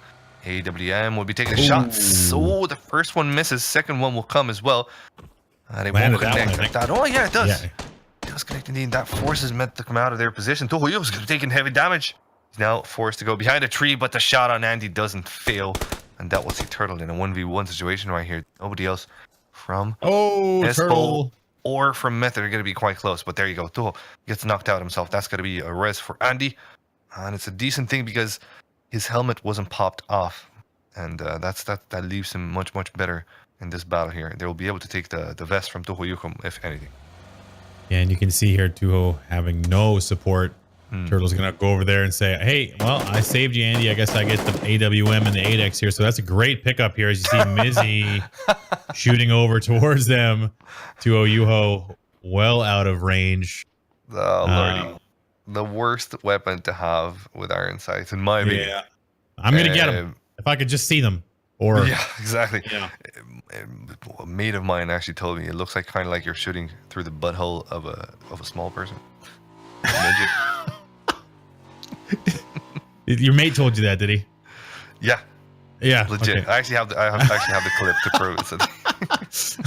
AWM will be taking the shots. Oh, the first one misses. Second one will come as well. It won't connect. Oh, yeah, it does. Yeah. It does connect indeed. That forces Met to come out of their position. Tuhoyuko's going to be taking heavy damage. He's now forced to go behind a tree, but the shot on Andy doesn't fail. And that will see Turtle in a 1v1 situation right here. Nobody else from Turtle or from Method are going to be quite close. But there you go. Tuho gets knocked out himself. That's going to be a res for Andy. And it's a decent thing because his helmet wasn't popped off. And that leaves him much, much better in this battle here. They will be able to take the vest from Tuhoyuko, if anything. Yeah, and you can see here Tuho having no support. Turtle's gonna go over there and say, hey, well, I saved you, Andy. I guess I get the AWM and the 8X here. So that's a great pickup here as you see Mizzy shooting over towards them. Tuhoyuko well out of range. Oh, Lordy. The worst weapon to have with iron sights, in my opinion. Yeah. I'm gonna get them if I could just see them. Or yeah, exactly. Yeah. A mate of mine actually told me it looks like kind of like you're shooting through the butthole of a small person. Your mate told you that, did he? Yeah. Yeah. Legit. Okay. I actually have the clip to prove it. So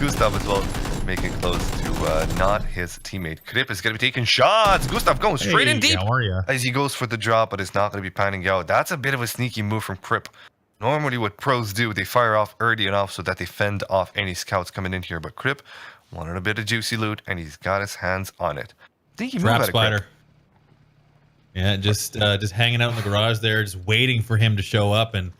Gustav as well making close to not his teammate. Krip is going to be taking shots. Gustav going straight in deep how are you? as he goes for the drop, but it's not going to be panning out. That's a bit of a sneaky move from Krip. Normally what pros do, they fire off early enough so that they fend off any scouts coming in here. But Krip wanted a bit of juicy loot, and he's got his hands on it. I think he Trap spider. Yeah, just hanging out in the garage there, just waiting for him to show up, and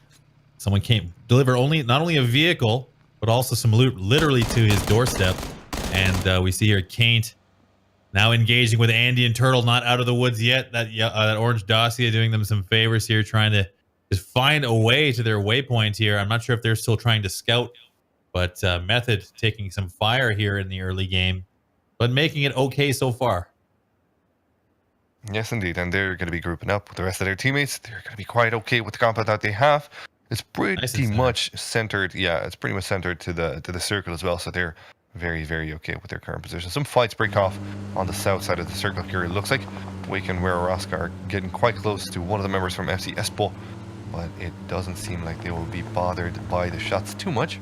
someone came deliver not only a vehicle but also some loot literally to his doorstep. And we see here Kaint now engaging with Andy and Turtle, not out of the woods yet. That orange Dacia doing them some favors here, trying to just find a way to their waypoint here. I'm not sure if they're still trying to scout, but Method taking some fire here in the early game, but making it okay so far. Yes, indeed. And they're going to be grouping up with the rest of their teammates. They're going to be quite okay with the compound that they have. It's pretty much centered. Yeah, it's pretty much centered to the circle as well. So they're very, very okay with their current position. Some fights break off on the south side of the circle here. It looks like Wake and Weroraska are getting quite close to one of the members from FC Espoo, but it doesn't seem like they will be bothered by the shots too much.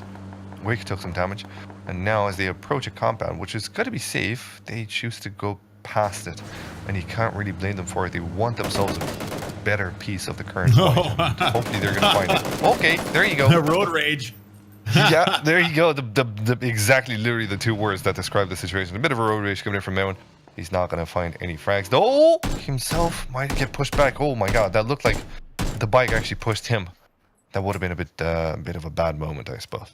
Wake took some damage, and now as they approach a compound, which is going to be safe, they choose to go past it, and you can't really blame them for it. They want themselves a better piece of the current fight. Hopefully they're going to find it. Okay, there you go. Road rage. Yeah, there you go. The exactly literally the two words that describe the situation. A bit of a road rage coming in from Mewan. He's not going to find any frags. Oh, himself might get pushed back. Oh my god, that looked like the bike actually pushed him. That would have been a bit of a bad moment, I suppose.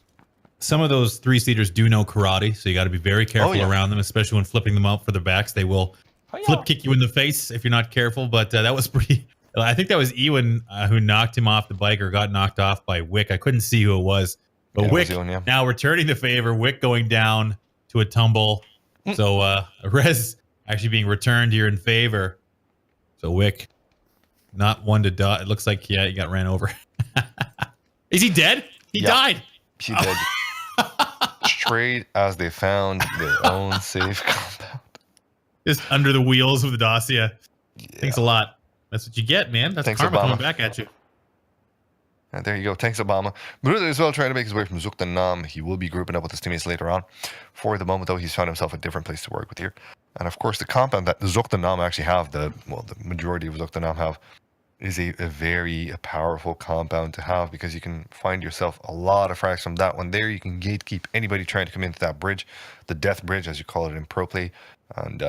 Some of those three-seaters do know karate, so you got to be very careful around them, especially when flipping them out for their backs. They will flip kick you in the face if you're not careful, but that was pretty... I think that was Ewan who knocked him off the bike or got knocked off by Wick. I couldn't see who it was. But Wick now returning the favor. Wick going down to a tumble. So Rez actually being returned here in favor. So Wick, not one to die. It looks like, he got ran over. Is he dead? He died. He did. Straight as they found their own safe compound. Just under the wheels of the Dacia. Yeah. Thanks a lot. That's what you get, man. That's karma coming back at you. And there you go. Thanks, Obama. Bruder as well trying to make his way from Zuktanam. He will be grouping up with his teammates later on. For the moment, though, he's found himself a different place to work with here. And of course, the compound that the Zuktanam actually have, the majority of Zuktanam have, is a very powerful compound to have, because you can find yourself a lot of frags from that one there. You can gatekeep anybody trying to come into that bridge, the death bridge as you call it in pro play, and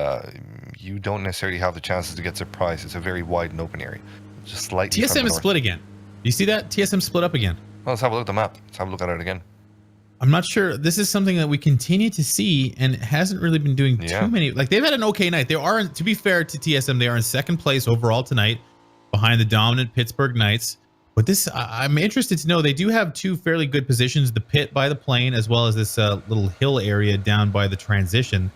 you don't necessarily have the chances to get surprised. It's a very wide and open area. Just slightly. TSM is split again. You see that? TSM split up again. Well, let's have a look at the map. Let's have a look at it again. I'm not sure. This is something that we continue to see and hasn't really been doing too many. Like they've had an okay night. They are, to be fair to TSM, they are in second place overall tonight behind the dominant Pittsburgh Knights. But this, I'm interested to know, they do have two fairly good positions, the pit by the plane, as well as this little hill area down by the transition.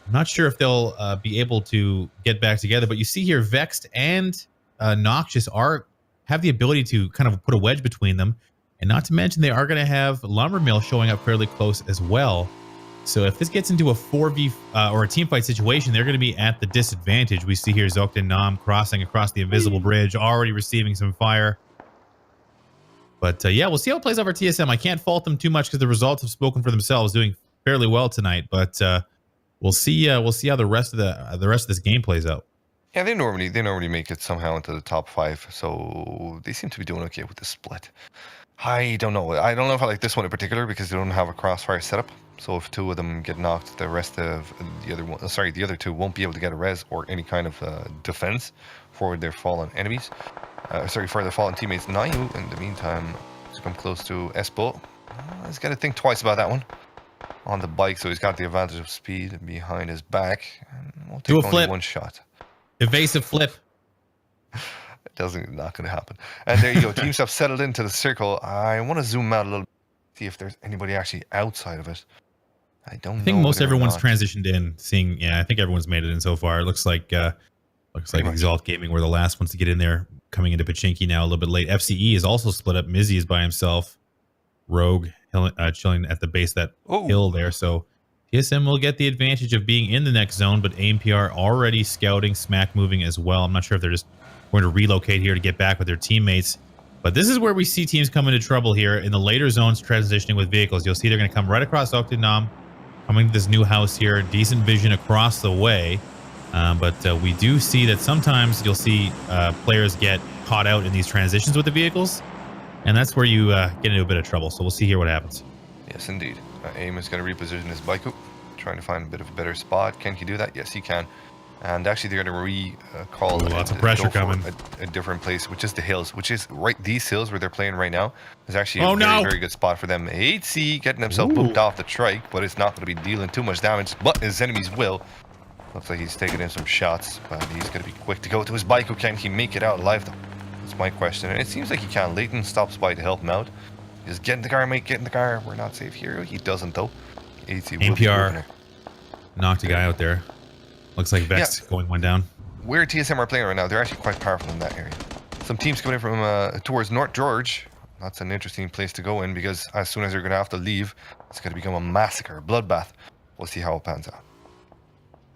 I'm not sure if they'll be able to get back together, but you see here, Vexed and Noxious have the ability to kind of put a wedge between them. And not to mention, they are going to have Lumber Mill showing up fairly close as well. So if this gets into a 4v or a team fight situation, they're going to be at the disadvantage. We see here Zokten Nam crossing across the invisible bridge, already receiving some fire. But yeah, we'll see how it plays out for TSM. I can't fault them too much because the results have spoken for themselves, doing fairly well tonight. But we'll see how the rest of this game plays out. Yeah, they normally make it somehow into the top 5, so they seem to be doing okay with the split. I don't know if I like this one in particular because they don't have a crossfire setup. So if 2 of them get knocked, the rest of the other 2 won't be able to get a res or any kind of defense for their fallen enemies. For their fallen teammates. Nayu, in the meantime, to come close to Espo. He's got to think twice about that one. On the bike, so he's got the advantage of speed behind his back. We'll take only one shot. Evasive flip. Not going to happen. And there you go. Teams have settled into the circle. I want to zoom out a little bit, see if there's anybody actually outside of it. I think most everyone's transitioned in. I think everyone's made it in so far. It looks like Exalt Gaming were the last ones to get in there, coming into Pachinki now a little bit late. FCE is also split up. Mizzy is by himself. Rogue chilling at the base of that hill there. So TSM will get the advantage of being in the next zone, but AMPR already scouting, smack moving as well. I'm not sure if they're just going to relocate here to get back with their teammates. But this is where we see teams come into trouble here in the later zones transitioning with vehicles. You'll see they're going to come right across Octanam, coming to this new house here. Decent vision across the way. But we do see that sometimes you'll see players get caught out in these transitions with the vehicles. And that's where you get into a bit of trouble. So we'll see here what happens. Yes, indeed. AIM is going to reposition his bike, trying to find a bit of a better spot. Can he do that? Yes, he can. And actually, they're going to recall lots of pressure coming. A different place, which is the hills, which is right. These hills where they're playing right now is actually a very good spot for them. HC getting himself booped off the trike, but it's not going to be dealing too much damage. But his enemies will. Looks like he's taking in some shots, but he's going to be quick to go to his bike. Can he make it out alive, though? That's my question. And it seems like he can. Leighton stops by to help him out. Just get in the car, mate. Get in the car. We're not safe here. He doesn't, though. APR knocked a guy out there. Looks like Vex going one down. Where TSM are playing right now, they're actually quite powerful in that area. Some teams coming in from towards North George. That's an interesting place to go in because as soon as they're going to have to leave, it's going to become a massacre, a bloodbath. We'll see how it pans out.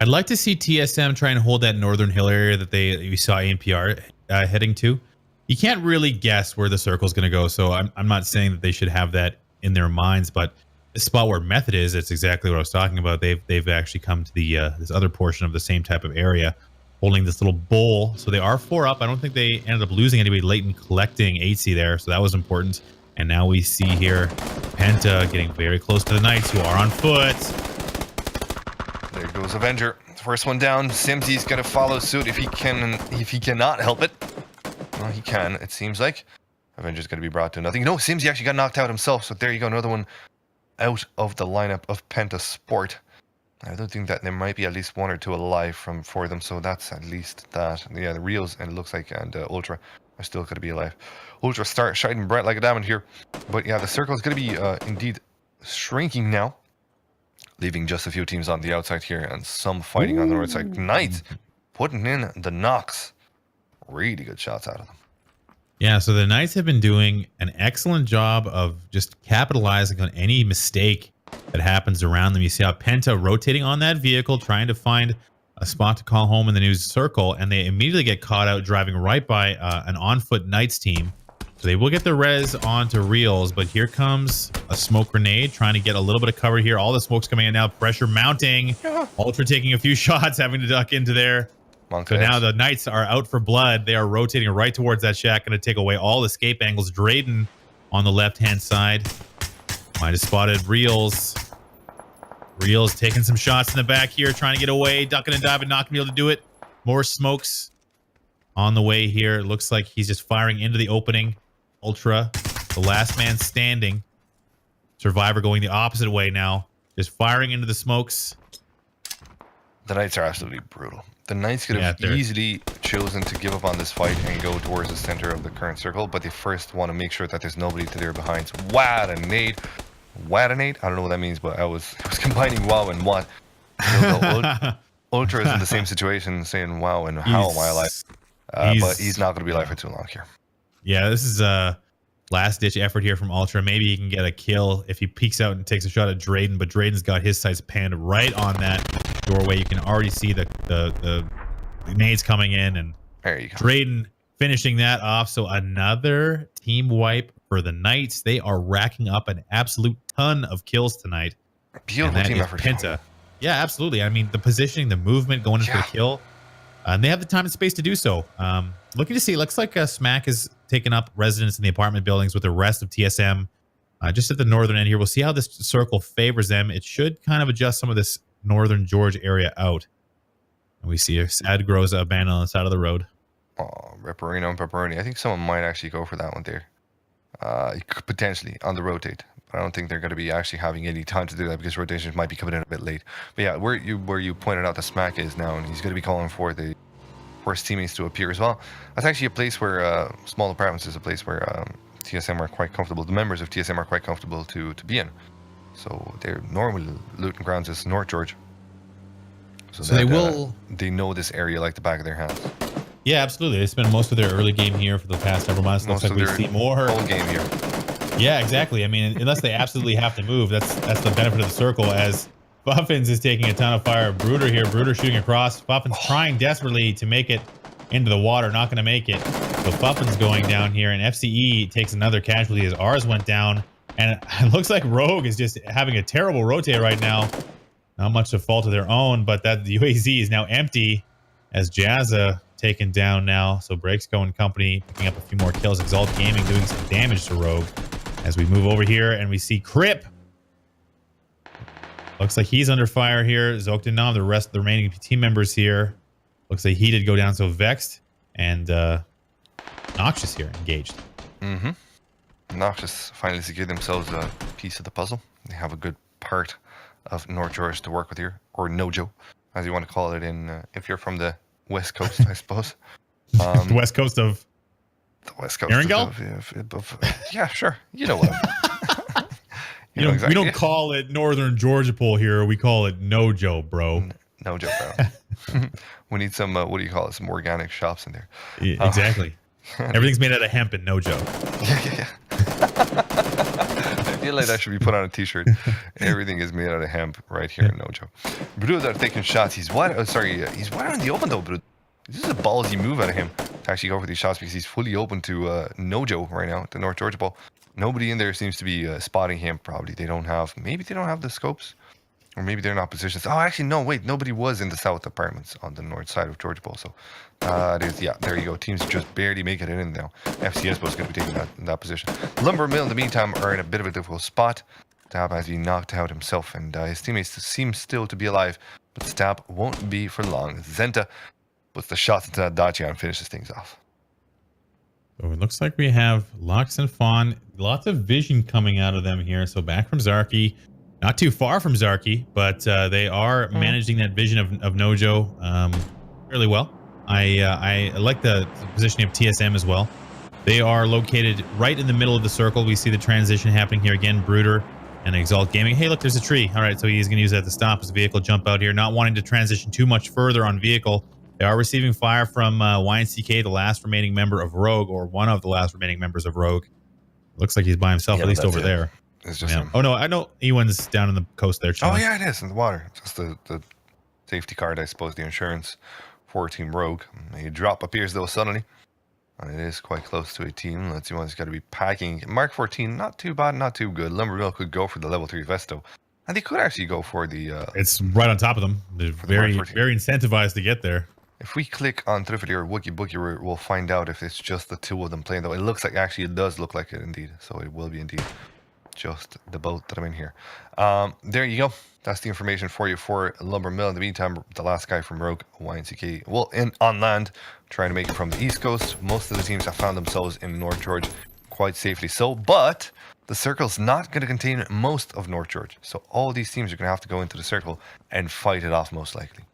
I'd like to see TSM try and hold that northern hill area that we saw AMPR heading to. You can't really guess where the circle is going to go, so I'm not saying that they should have that in their minds, but the spot where Method is, it's exactly what I was talking about. They've actually come to the this other portion of the same type of area, holding this little bowl. So they are 4 up. I don't think they ended up losing anybody late in collecting HC there, so that was important. And now we see here Penta getting very close to the Knights, who are on foot. There goes Avenger. First one down. Simsy's gonna follow suit if he cannot help it. Well, he can, it seems like. Avenger's gonna be brought to nothing. No, Simsy actually got knocked out himself, so there you go, another one out of the lineup of Penta Sport. I don't think that there might be at least 1 or 2 alive for them, so that's at least that. Yeah, the Rios and it looks like and Ultra are still going to be alive. Ultra start shining bright like a diamond here, but yeah, the circle is going to be indeed shrinking now, leaving just a few teams on the outside here and some fighting on the north side. Knights putting in the knocks, really good shots out of them. Yeah, so the Knights have been doing an excellent job of just capitalizing on any mistake that happens around them. You see how Penta rotating on that vehicle, trying to find a spot to call home in the new circle, and they immediately get caught out driving right by an on-foot Knights team. So they will get the res onto Reels, but here comes a smoke grenade, trying to get a little bit of cover here. All the smoke's coming in now, pressure mounting. Ultra taking a few shots, having to duck into there. So now the Knights are out for blood. They are rotating right towards that shack, going to take away all escape angles. Drayden on the left-hand side. Might have spotted Reels. Reels taking some shots in the back here, trying to get away, ducking and diving, not going to be able to do it. More smokes on the way here. It looks like he's just firing into the opening. Ultra, the last man standing, Survivor going the opposite way now, just firing into the smokes. The Knights are absolutely brutal. The Knights could have easily chosen to give up on this fight and go towards the center of the current circle, but they first want to make sure that there's nobody to their behinds. What a nade. What a nade? I don't know what that means, but I was combining wow and what. Ultra is in the same situation, saying wow and how am I alive? But he's not going to be alive for too long here. Yeah, this is a last-ditch effort here from Ultra. Maybe he can get a kill if he peeks out and takes a shot at Drayden, but Drayden's got his sights panned right on that doorway. You can already see the nades coming in, and there you go. Drayden finishing that off. So another team wipe for the Knights. They are racking up an absolute ton of kills tonight. Beautiful team effort. Penta. Yeah, absolutely. I mean, the positioning, the movement, going in for the kill. And they have the time and space to do so. Looking to see, looks like Smack has taken up residence in the apartment buildings with the rest of TSM. Just at the northern end here. We'll see how this circle favors them. It should kind of adjust some of this northern George area out. And we see a sad Groza abandoned on the side of the road. Oh, Ripperino and Pepperoni. I think someone might actually go for that one there. Potentially on the rotate. I don't think they're going to be actually having any time to do that because rotations might be coming in a bit late. But yeah, where you pointed out the Smack is now, and he's going to be calling for the first teammates to appear as well. That's actually a place where small apartments is a place where TSM are quite comfortable. The members of TSM are quite comfortable to be in. So their normal looting grounds is North George. So that, they know this area like the back of their hands. Yeah, absolutely. They spent most of their early game here for the past several months. Looks like we see more whole game here. Yeah, exactly. I mean, unless they absolutely have to move, that's the benefit of the circle. As Fuffins is taking a ton of fire. Bruder here, Bruder shooting across. Fuffins trying desperately to make it into the water, not going to make it. So Fuffins going down here, and FCE takes another casualty as ours went down. And it looks like Rogue is just having a terrible rotate right now. Not much to fault of their own, but that the UAZ is now empty as Jazza taken down now. So Breaks going company picking up a few more kills. Exalt Gaming doing some damage to Rogue. As we move over here and we see Crip. Looks like he's under fire here. Zoktanam, the rest of the remaining team members here. Looks like he did go down. So Vexed and Noxious here engaged. Noxious finally secured themselves a piece of the puzzle. They have a good part of North George to work with here, or Nojo, as you want to call it in if you're from the West Coast, I suppose. The West Coast of the West Coast of yeah, sure. You know what? you know exactly. We don't call it Northern Georgia Pole here. We call it Nojo, bro. Nojo, bro. We need some, what do you call it? Some organic shops in there. Yeah, exactly. Everything's made out of hemp in Nojo. Yeah. I feel like that should be put on a t-shirt. Everything is made out of hemp right here in Nojo. Bruder are taking shots. He's wide. Oh, sorry, he's wide in the open though, Bruder. This is a ballsy move out of him to actually go for these shots because he's fully open to Nojo right now, the North Georgia ball. Nobody in there seems to be spotting him. Probably maybe they don't have the scopes, or maybe they're not positioned. Oh, actually, no, wait, nobody was in the south apartments on the north side of Georgia Ball. So there you go. Teams just barely making it in now. FCS was going to be taking that position. Lumber Mill, in the meantime, are in a bit of a difficult spot. Stab has been knocked out himself, and his teammates seem still to be alive, but Stab won't be for long. Zenta puts the shots into that Dacia and finishes things off. So it looks like we have Lux and Fawn. Lots of vision coming out of them here. So back from Zarky. Not too far from Zarky, but they are managing that vision of Nojo fairly well. I like the positioning of TSM as well. They are located right in the middle of the circle. We see the transition happening here again. Bruder and Exalt Gaming. Hey, look, there's a tree. All right, so he's going to use that to stop his vehicle, jump out here, not wanting to transition too much further on vehicle. They are receiving fire from YNCK, the last remaining member of Rogue, or one of the last remaining members of Rogue. Looks like he's by himself, at least over there. It's just him. Oh, no, I know Ewan's down in the coast there. Oh, yeah, it is, in the water. Just the safety card, I suppose, the insurance for Team Rogue. A drop appears, though, suddenly. And it is quite close to a team. Let's see what's got to be packing. Mark 14, not too bad, not too good. Lumbermill could go for the level 3 Vesto. And they could actually go for the... it's right on top of them. They're very incentivized to get there. If we click on Thrifty or Wookie Bookie, we'll find out if it's just the two of them playing. Though it looks like, actually, it does look like it indeed. So it will be indeed just the boat that I'm in here. There you go. That's the information for you for Lumber Mill. In the meantime, the last guy from Rogue, YNCK, well, on land, trying to make it from the East Coast. Most of the teams have found themselves in North George quite safely so, but the circle's not going to contain most of North Georgia. So all these teams are going to have to go into the circle and fight it off most likely.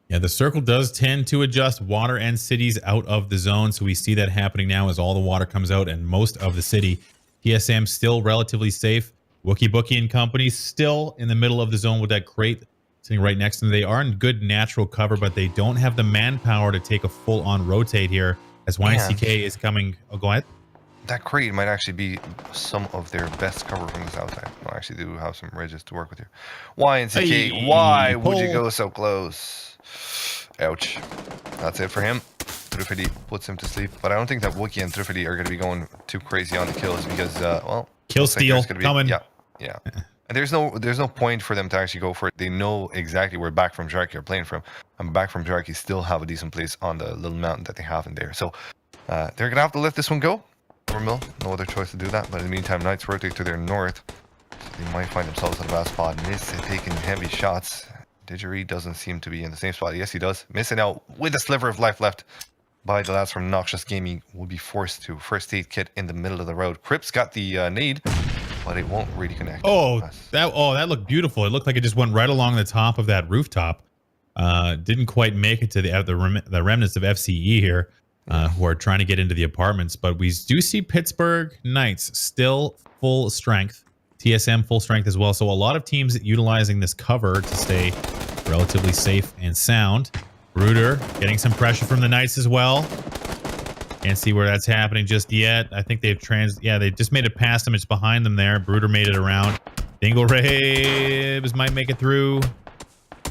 Yeah, the circle does tend to adjust water and cities out of the zone. So we see that happening now as all the water comes out and most of the city. TSM still relatively safe. Wookie Bookie and company still in the middle of the zone with that crate sitting right next to them. They are in good natural cover, but they don't have the manpower to take a full-on rotate here as YCK is coming. Oh, go ahead. That crate might actually be some of their best cover from the south side. I actually do have some ridges to work with here. YCK, Hey, why would you go so close? Ouch. That's it for him. Trufidi puts him to sleep. But I don't think that Wookie and Trufidi are going to be going too crazy on the kills because, well... Kill steal coming. Yeah. And there's no point for them to actually go for it. They know exactly where Back from Jarky are playing from. And Back from Jarky still have a decent place on the little mountain that they have in there. So they're going to have to let this one go. No other choice to do that. But in the meantime, Knights rotate to their north. So they might find themselves in a bad spot. Miss taking heavy shots. Didgeridoo doesn't seem to be in the same spot. Yes, he does. Missing out with a sliver of life left by the lads from Noxious Gaming. Will be forced to first aid kit in the middle of the road. Crips got the nade, but it won't really connect. That looked beautiful. It looked like it just went right along the top of that rooftop. Didn't quite make it to the remnants of FCE here, who are trying to get into the apartments. But we do see Pittsburgh Knights still full strength. TSM full strength as well. So a lot of teams utilizing this cover to stay relatively safe and sound. Bruder getting some pressure from the Knights as well. Can't see where that's happening just yet. I think they've they just made it past them. It's behind them there. Bruder made it around. Dingle Raves might make it through.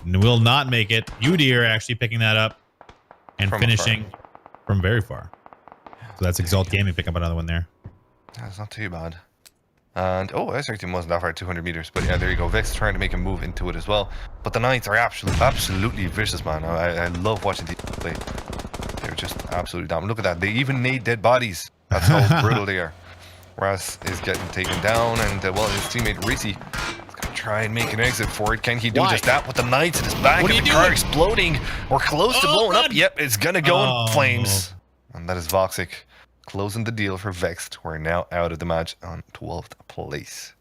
Will not make it. Udir actually picking that up and finishing from very far. So that's Exalt Gaming picking up another one there. That's not too bad. And this actually wasn't that far, 200 meters. But yeah, there you go. Vex trying to make a move into it as well. But the Knights are absolutely vicious, man. I love watching these play. They're just absolutely down. Look at that. They even need dead bodies. That's how brutal they are. Ras is getting taken down, and well, his teammate Reese is gonna try and make an exit for it. Can he do just that with the Knights in his back and the car exploding? We're close to blowing up. Yep, it's gonna go in flames. And that is Voxic closing the deal for Vexed. We're now out of the match on 12th place.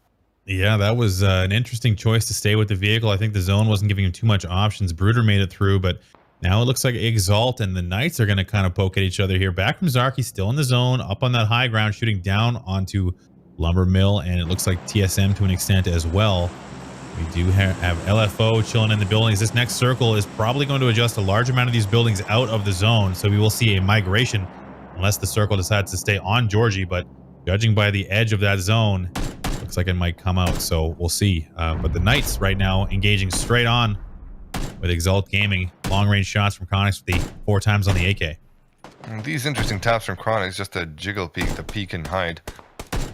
Yeah, that was an interesting choice to stay with the vehicle. I think the zone wasn't giving him too much options. Bruder made it through, but now it looks like Exalt and the Knights are going to kind of poke at each other here. Back from Zarky, still in the zone, up on that high ground, shooting down onto Lumber Mill, and it looks like TSM to an extent as well. We do have LFO chilling in the buildings. This next circle is probably going to adjust a large amount of these buildings out of the zone, so we will see a migration unless the circle decides to stay on Georgie, but judging by the edge of that zone, looks like it might come out, so we'll see. But the Knights right now engaging straight on with Exalt Gaming. Long-range shots from Chronix with the 4 times on the AK. And these interesting taps from Chronix, just a jiggle peek, the peek and hide,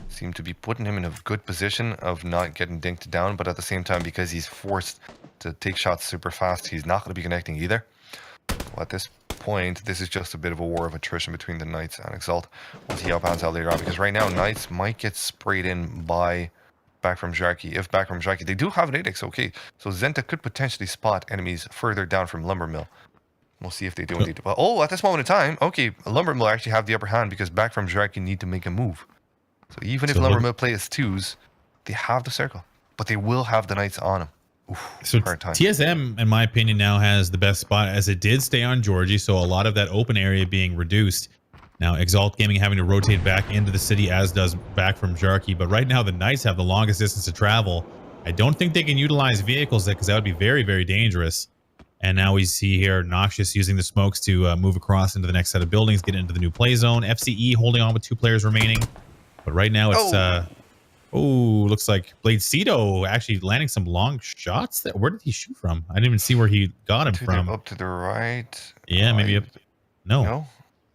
seem to be putting him in a good position of not getting dinked down, but at the same time, because he's forced to take shots super fast, he's not going to be connecting either. Well, at this point, this is just a bit of a war of attrition between the Knights and Exalt. We'll see how it pans out later on, because right now, Knights might get sprayed in by Back from Jarky. If Back from Jarky, they do have an 8x, okay. So Zenta could potentially spot enemies further down from Lumber Mill. We'll see if they do indeed. Well, at this moment in time, okay, Lumber Mill actually have the upper hand because Back from Jarky need to make a move. So even if Lumber Mill play as 2s, they have the circle, but they will have the Knights on them. Oof, so TSM, in my opinion, now has the best spot as it did stay on Georgie. So a lot of that open area being reduced. Now Exalt Gaming having to rotate back into the city, as does Back from Jarky. But right now the Knights have the longest distance to travel. I don't think they can utilize vehicles there because that would be very, very dangerous. And now we see here Noxious using the smokes to move across into the next set of buildings, get into the new play zone. FCE holding on with 2 players remaining. But right now it's looks like Bladecedo actually landing some long shots there. Where did he shoot from? I didn't even see where he got him from. Up to the right. Yeah, maybe up. No.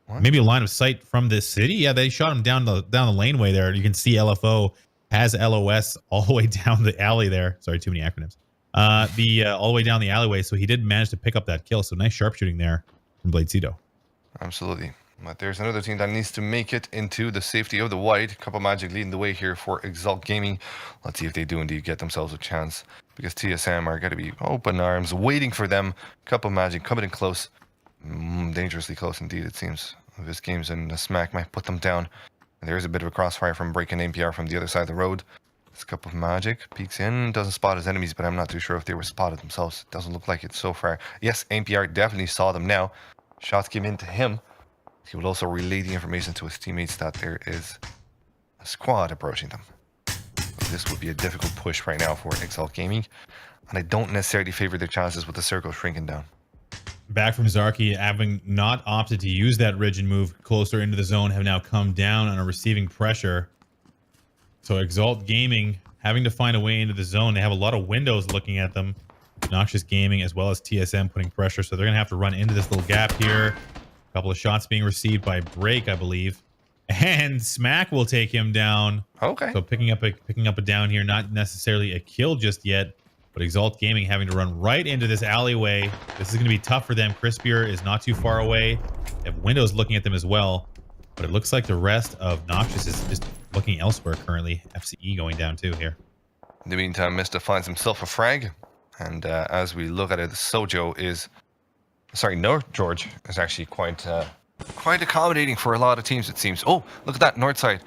What? Maybe a line of sight from the city. Yeah, they shot him down the laneway there. You can see LFO has LOS all the way down the alley there. Sorry, too many acronyms. All the way down the alleyway. So he did manage to pick up that kill. So nice sharpshooting there from Bladecedo. Absolutely. But there's another team that needs to make it into the safety of the white. Couple Magic leading the way here for Exalt Gaming. Let's see if they do indeed get themselves a chance, because TSM are going to be open arms waiting for them. Couple Magic coming in close. Dangerously close indeed, it seems. This game's in the smack might put them down. And there is a bit of a crossfire from breaking NPR from the other side of the road. There's a couple of magic. Peeks in. Doesn't spot his enemies, but I'm not too sure if they were spotted themselves. Doesn't look like it so far. Yes, NPR definitely saw them now. Shots came into him. He will also relay the information to his teammates that there is a squad approaching them. This would be a difficult push right now for Exalt Gaming. And I don't necessarily favor their chances with the circle shrinking down. Back from Zarky, having not opted to use that ridge and move closer into the zone, have now come down and are receiving pressure. So Exalt Gaming having to find a way into the zone. They have a lot of windows looking at them. Noxious Gaming as well as TSM putting pressure. So they're going to have to run into this little gap here. A couple of shots being received by Break, I believe. And Smack will take him down. Okay. So picking up a down here, not necessarily a kill just yet. But Exalt Gaming having to run right into this alleyway. This is going to be tough for them. Crispier is not too far away. They have windows looking at them as well. But it looks like the rest of Noxious is just looking elsewhere currently. FCE going down too here. In the meantime, Mista finds himself a frag. And as we look at it, Sojo is... Sorry, North George is actually quite accommodating for a lot of teams, it seems. Oh, look at that, north side.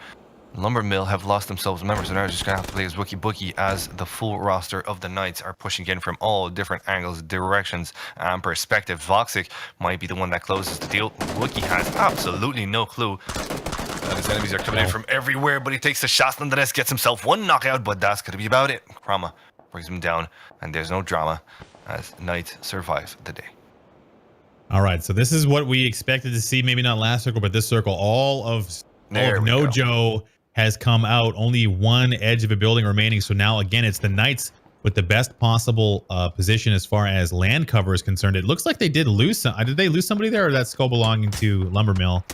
Lumber Mill have lost themselves members, so now they're just going to have to play as Wookie Bookie as the full roster of the Knights are pushing in from all different angles, directions, and perspective. Voxic might be the one that closes the deal. Wookie has absolutely no clue. His enemies are coming in from everywhere, but he takes the shots nonetheless, gets himself one knockout, but that's going to be about it. Krama brings him down, and there's no drama as Knights survive the day. All right, so this is what we expected to see. Maybe not last circle, but this circle. All of Nojo has come out. Only one edge of a building remaining. So now, again, it's the Knights with the best possible position as far as land cover is concerned. It looks like they did lose some. Did they lose somebody there, or that skull belonging to Lumber Mill?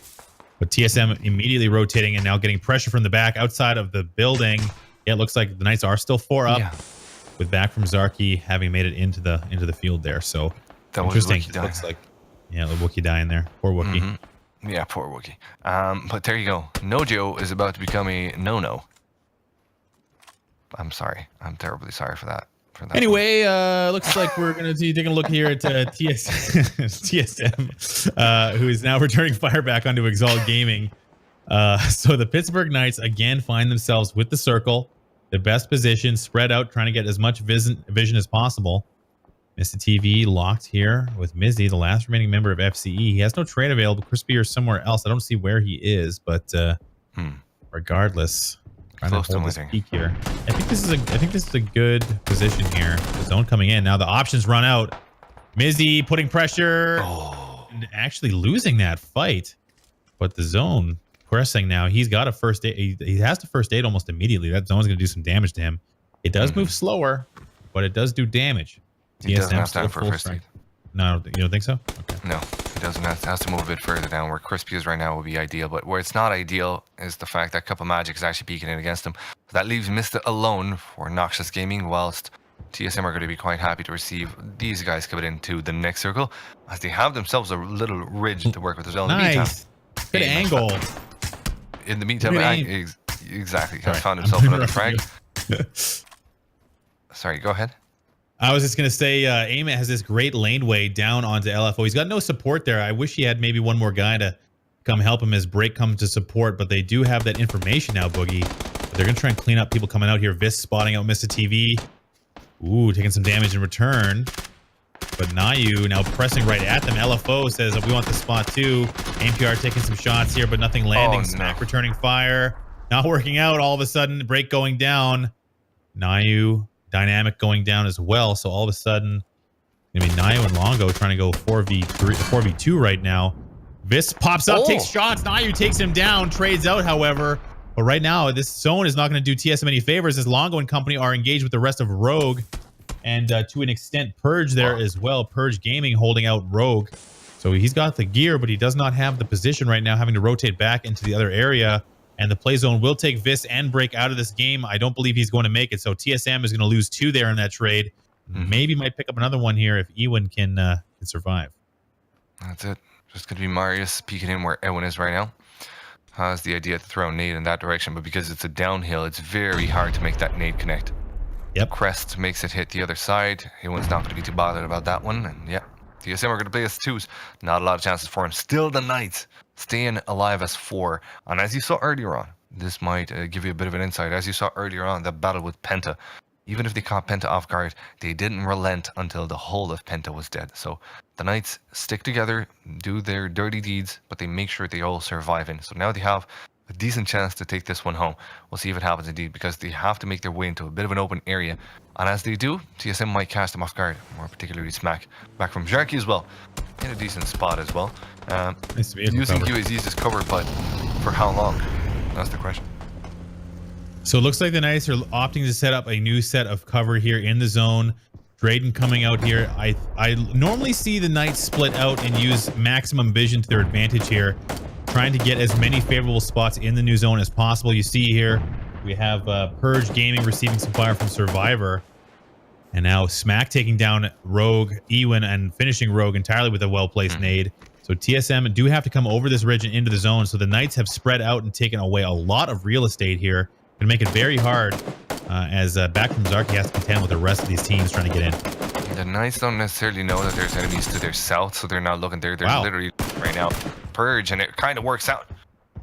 But TSM immediately rotating and now getting pressure from the back outside of the building. Yeah, it looks like the Knights are still 4 up. Yeah. With back from Zarky having made it into the field there. So that interesting. Was looks like the Wookiee dying there. Poor Wookiee. Mm-hmm. Yeah, poor Wookiee. But there you go. Nojo is about to become a no-no. I'm sorry. I'm terribly sorry for that. Anyway, looks like we're going to be taking a look here at TSM, who is now returning fire back onto Exalt Gaming. So the Pittsburgh Knights again find themselves with the circle, the best position, spread out, trying to get as much vision as possible. Mr. TV locked here with Mizzy, the last remaining member of FCE. He has no trade available. Crispy or somewhere else. I don't see where he is, but regardless, trying to hold this peak here. I think this is a good position here. The zone coming in now. The options run out. Mizzy putting pressure and actually losing that fight, but the zone pressing now. He's got a first aid. He has the first aid almost immediately. That zone's going to do some damage to him. It does move slower, but it does do damage. He doesn't have time for first aid. No, you don't think so? Okay. No, he doesn't. Has to move a bit further down. Where Crispy is right now would be ideal, but where it's not ideal is the fact that Cup of Magic is actually peeking in against him. So that leaves Mista alone for Noxious Gaming, whilst TSM are going to be quite happy to receive these guys coming into the next circle, as they have themselves a little ridge to work with as well. Nice. Good angle. In the meantime, exactly. Has found himself another frag. Sorry, go ahead. I was just going to say, Aimant has this great laneway down onto LFO. He's got no support there. I wish he had maybe one more guy to come help him as Break comes to support, but they do have that information now, Boogie. But they're going to try and clean up people coming out here. Vis spotting out Mr. TV. Ooh, taking some damage in return. But Nayu now pressing right at them. LFO says, we want the spot too. APR taking some shots here, but nothing landing. Smack returning fire. Not working out all of a sudden. Break going down. Nayu... Dynamic going down as well, so all of a sudden gonna be Nayu and Longo trying to go 4v2 right now. Vis pops up, takes shots. Nayu takes him down, trades out, however. But right now, this zone is not going to do TSM any favors as Longo and company are engaged with the rest of Rogue, and to an extent, Purge there as well. Purge Gaming holding out Rogue, so he's got the gear, but he does not have the position right now, having to rotate back into the other area. And the play zone will take Vis and Break out of this game. I don't believe he's going to make it. So TSM is going to lose 2 there in that trade. Maybe might pick up another one here if Ewan can survive. That's it. Just going to be Marius peeking in where Ewan is right now. Has the idea to throw a nade in that direction, but because it's a downhill, it's very hard to make that nade connect. Yep. Crest makes it hit the other side. Ewan's not going to be too bothered about that one. And yeah, TSM are going to play as 2s. Not a lot of chances for him. Still the Knights. staying alive as 4. And as you saw earlier on, this might give you a bit of an insight. As you saw earlier on, the battle with Penta, even if they caught Penta off guard, they didn't relent until the whole of Penta was dead. So the Knights stick together, do their dirty deeds, but they make sure they all survive in. So now they have a decent chance to take this one home. We'll see if it happens indeed, because they have to make their way into a bit of an open area. And as they do, TSM might catch them off guard, more particularly Smack. Back from Jarky as well, in a decent spot as well. Using UAZs as cover, but for how long? That's the question. So it looks like the Knights are opting to set up a new set of cover here in the zone. Drayden coming out here. I normally see the Knights split out and use maximum vision to their advantage here, trying to get as many favorable spots in the new zone as possible. You see here, we have Purge Gaming receiving some fire from Survivor. And now Smack taking down Rogue, Ewan, and finishing Rogue entirely with a well-placed nade. So TSM do have to come over this ridge and into the zone. So the Knights have spread out and taken away a lot of real estate here. Going to make it very hard as back from Zarky has to contend with the rest of these teams trying to get in. The Knights don't necessarily know that there's enemies to their south, so they're not looking there. They're literally right now Purge, and it kind of works out.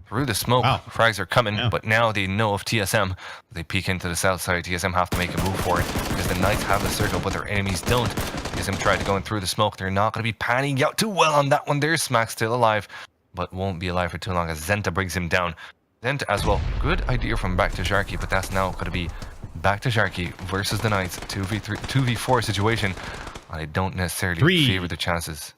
Through the smoke, frags are coming, but now they know of TSM. They peek into the south side. TSM have to make a move for it, because the Knights have the circle, but their enemies don't. TSM tried to go in through the smoke. They're not going to be panning out too well on that one. There's Smack still alive, but won't be alive for too long as Zenta brings him down. Zenta as well. Good idea from back to Jarky, but that's now going to be back to Jarky versus the Knights. 2v4 situation. I don't necessarily favor the chances.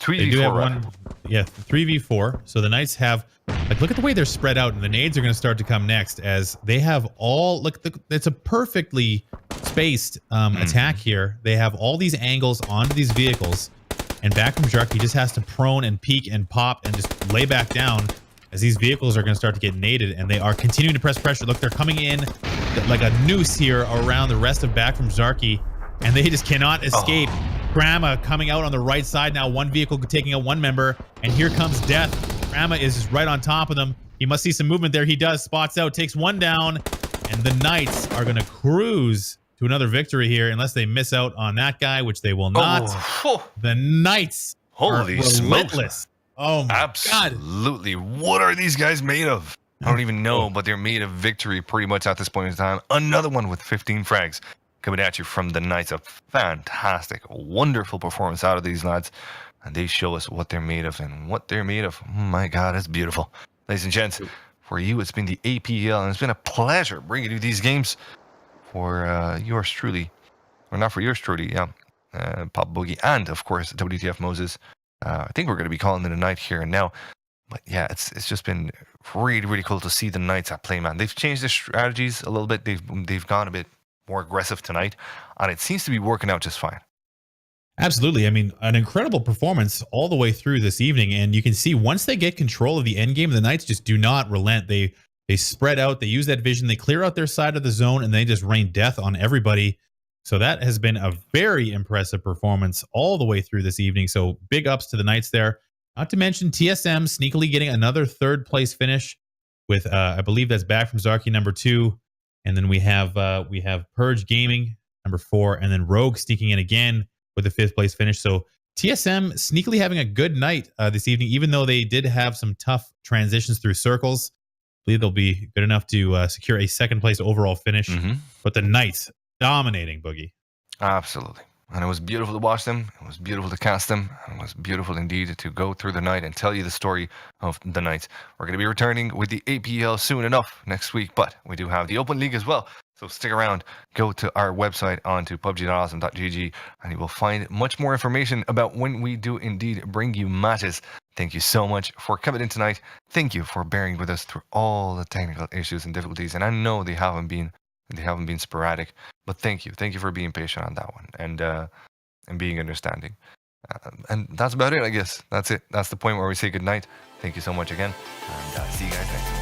3v4. 3v4. So the Knights have, like, look at the way they're spread out, and the nades are going to start to come next as they have all, look, it's a perfectly spaced attack here. They have all these angles onto these vehicles, and back from Jarky just has to prone and peek and pop and just lay back down as these vehicles are going to start to get naded, and they are continuing to press pressure. Look, they're coming in like a noose here around the rest of back from Zarky, and they just cannot escape. Grandma coming out on the right side now. One vehicle taking out one member, and here comes Death. Grandma is just right on top of them. He must see some movement there. He does. Spots out, takes one down, and the Knights are going to cruise to another victory here unless they miss out on that guy, which they will not. The Knights are relentless. Oh my God. Absolutely. What are these guys made of? I don't even know, but they're made of victory pretty much at this point in time. Another one with 15 frags coming at you from the Knights. A fantastic, wonderful performance out of these lads. And they show us what they're made of, and what they're made of. Oh my God, it's beautiful. Ladies and gents, for you, it's been the APL, and it's been a pleasure bringing you these games for yours truly. Or not for yours truly, Pop Boogie, and of course, WTF Moses. I think we're going to be calling it a night here and now. But yeah, it's just been really, really cool to see the Knights at play, man. They've changed their strategies a little bit. They've gone a bit more aggressive tonight, and it seems to be working out just fine. Absolutely. I mean, an incredible performance all the way through this evening, and you can see once they get control of the end game, the Knights just do not relent. They spread out, they use that vision, they clear out their side of the zone, and they just rain death on everybody. So that has been a very impressive performance all the way through this evening. So big ups to the Knights there. Not to mention TSM sneakily getting another third place finish with I believe that's back from Zarky number 2, and then we have Purge Gaming number 4, and then Rogue sneaking in again with a 5th place finish. So TSM sneakily having a good night this evening, even though they did have some tough transitions through circles. I believe they'll be good enough to secure a 2nd place overall finish. But the Knights dominating, Boogie. Absolutely. And it was beautiful to watch them. It was beautiful to cast them. And it was beautiful indeed to go through the night and tell you the story of the Knights. We're going to be returning with the APL soon enough next week, but we do have the Open League as well. So stick around, go to our website onto pubg.auzom.gg, and you will find much more information about when we do indeed bring you matches. Thank you so much for coming in tonight. Thank you for bearing with us through all the technical issues and difficulties. And I know they haven't been sporadic, but thank you for being patient on that one and being understanding. And that's about it, I guess. That's it. That's the point where we say good night. Thank you so much again, and see you guys next time.